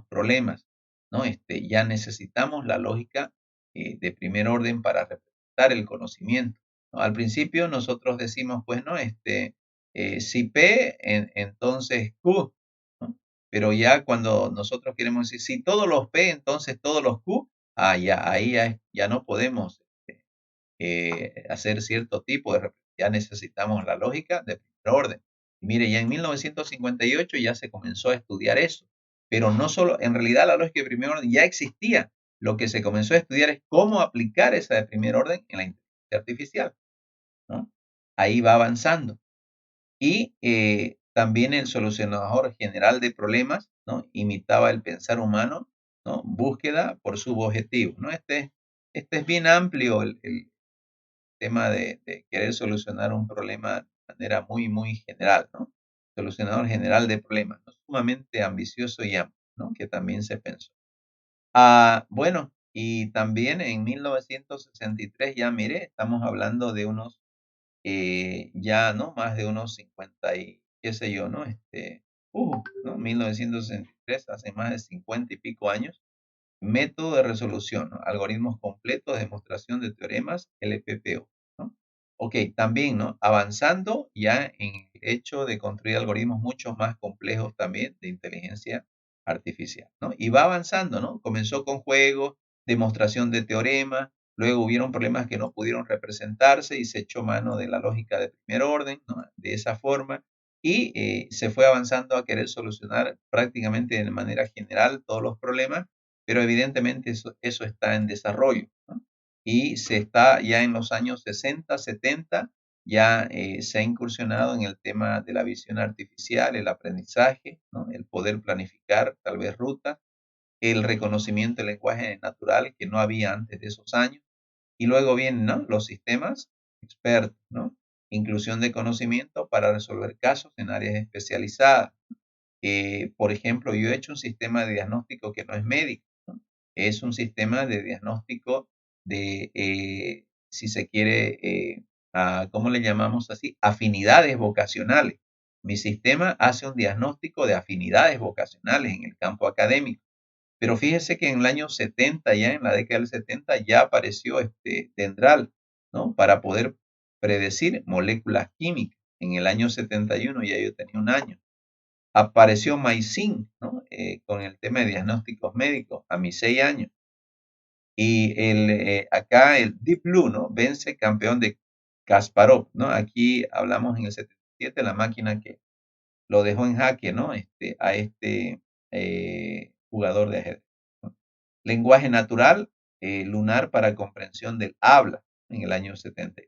problemas, ¿no? Ya necesitamos la lógica de primer orden para representar el conocimiento, ¿no? Al principio nosotros decimos, pues, ¿no? Si P, entonces Q, ¿no? Pero ya cuando nosotros queremos decir, si todos los P, entonces todos los Q, ya, ahí ya no podemos hacer cierto tipo de ya necesitamos la lógica de primer orden. Y mire, ya en 1958 ya se comenzó a estudiar eso, pero no solo, en realidad la lógica de primer orden ya existía. Lo que se comenzó a estudiar es cómo aplicar esa de primer orden en la inteligencia artificial, ¿no? Ahí va avanzando. Y también el solucionador general de problemas, ¿no? Imitaba el pensar humano, ¿no? Búsqueda por subobjetivo, ¿no? Este es bien amplio el tema de querer solucionar un problema de manera muy, muy general, ¿no? Solucionador general de problemas, ¿no? Sumamente ambicioso y amplio, ¿no? Que también se pensó. Bueno, y también en 1963, ya mire, estamos hablando de unos, ya, ¿no? Más de unos 50 y qué sé yo, ¿no? ¿No? 1963, hace más de 50 y pico años. Método de resolución, ¿no? Algoritmos completos de demostración de teoremas, LPPO, ¿no? Ok, también, ¿no? Avanzando ya en el hecho de construir algoritmos mucho más complejos también de inteligencia artificial, ¿no? Y va avanzando, ¿no? Comenzó con juegos, demostración de teoremas, luego hubieron problemas que no pudieron representarse y se echó mano de la lógica de primer orden, ¿no? De esa forma, y se fue avanzando a querer solucionar prácticamente de manera general todos los problemas, pero evidentemente eso está en desarrollo, ¿no? Y se está ya en los años 60, 70, ya se ha incursionado en el tema de la visión artificial, el aprendizaje, ¿no? El poder planificar tal vez rutas, el reconocimiento del lenguaje natural que no había antes de esos años, y luego vienen, ¿no? Los sistemas expertos, ¿no? inclusión de conocimiento para resolver casos en áreas especializadas. Por ejemplo, yo he hecho un sistema de diagnóstico que no es médico, ¿no? Es un sistema de diagnóstico de, si se quiere, ¿cómo le llamamos así? Afinidades vocacionales. Mi sistema hace un diagnóstico de afinidades vocacionales en el campo académico. Pero fíjese que en el año 70, ya en la década del 70, ya apareció Dendral, ¿no? Para poder predecir moléculas químicas. En el año 71 ya yo tenía un año. Apareció Maysin, ¿no? Con el tema de diagnósticos médicos a mis 6 años. Y acá el Deep Blue, ¿no? Vence campeón de Kasparov, ¿no? Aquí hablamos en el 77, la máquina que lo dejó en jaque, ¿no? A jugador de ajedrez, ¿no? Lenguaje natural, lunar para comprensión del habla en el año 70.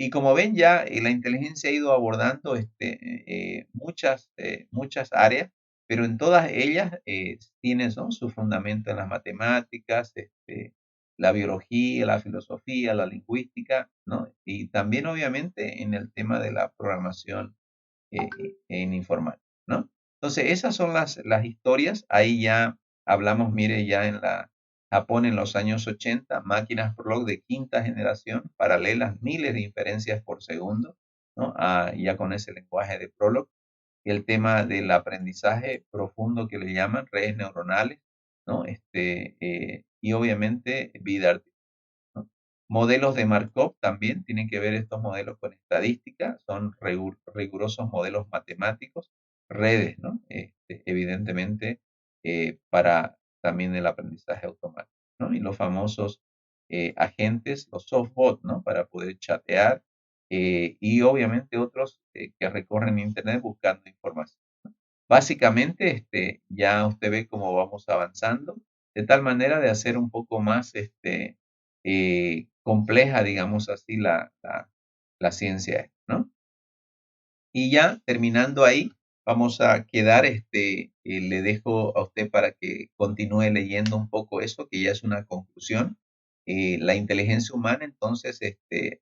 Y como ven ya, la inteligencia ha ido abordando muchas áreas, pero en todas ellas tiene, ¿no?, su fundamento en las matemáticas, la biología, la filosofía, la lingüística, ¿no? Y también obviamente en el tema de la programación en informática, ¿no? Entonces, esas son las historias. Ahí ya hablamos, mire, ya en Japón en los años 80, máquinas Prolog de quinta generación, paralelas, miles de inferencias por segundo, ¿no? Ya con ese lenguaje de Prolog. El tema del aprendizaje profundo que le llaman redes neuronales, ¿no? Y obviamente vida artificial, ¿no? Modelos de Markov también tienen que ver estos modelos con estadística, son rigurosos modelos matemáticos, redes, ¿no? Evidentemente para también el aprendizaje automático, ¿no? Y los famosos agentes, los softbots, ¿no? Para poder chatear y obviamente otros que recorren Internet buscando información. Básicamente, ya usted ve cómo vamos avanzando, de tal manera de hacer un poco más compleja, digamos así, la ciencia, ¿no? Y ya terminando ahí, vamos a quedar, le dejo a usted para que continúe leyendo un poco eso, que ya es una conclusión. La inteligencia humana, entonces,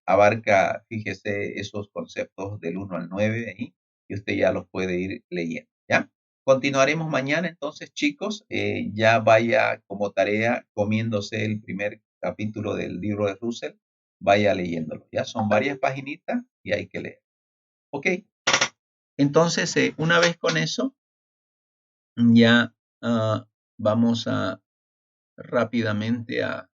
abarca, fíjese, esos conceptos del 1 al 9 ahí, y usted ya los puede ir leyendo, ¿ya? Continuaremos mañana, entonces, chicos, ya vaya como tarea comiéndose el primer capítulo del libro de Russell, vaya leyéndolo, ¿ya? Son varias paginitas y hay que leer. Ok. Entonces, una vez con eso, ya vamos a rápidamente a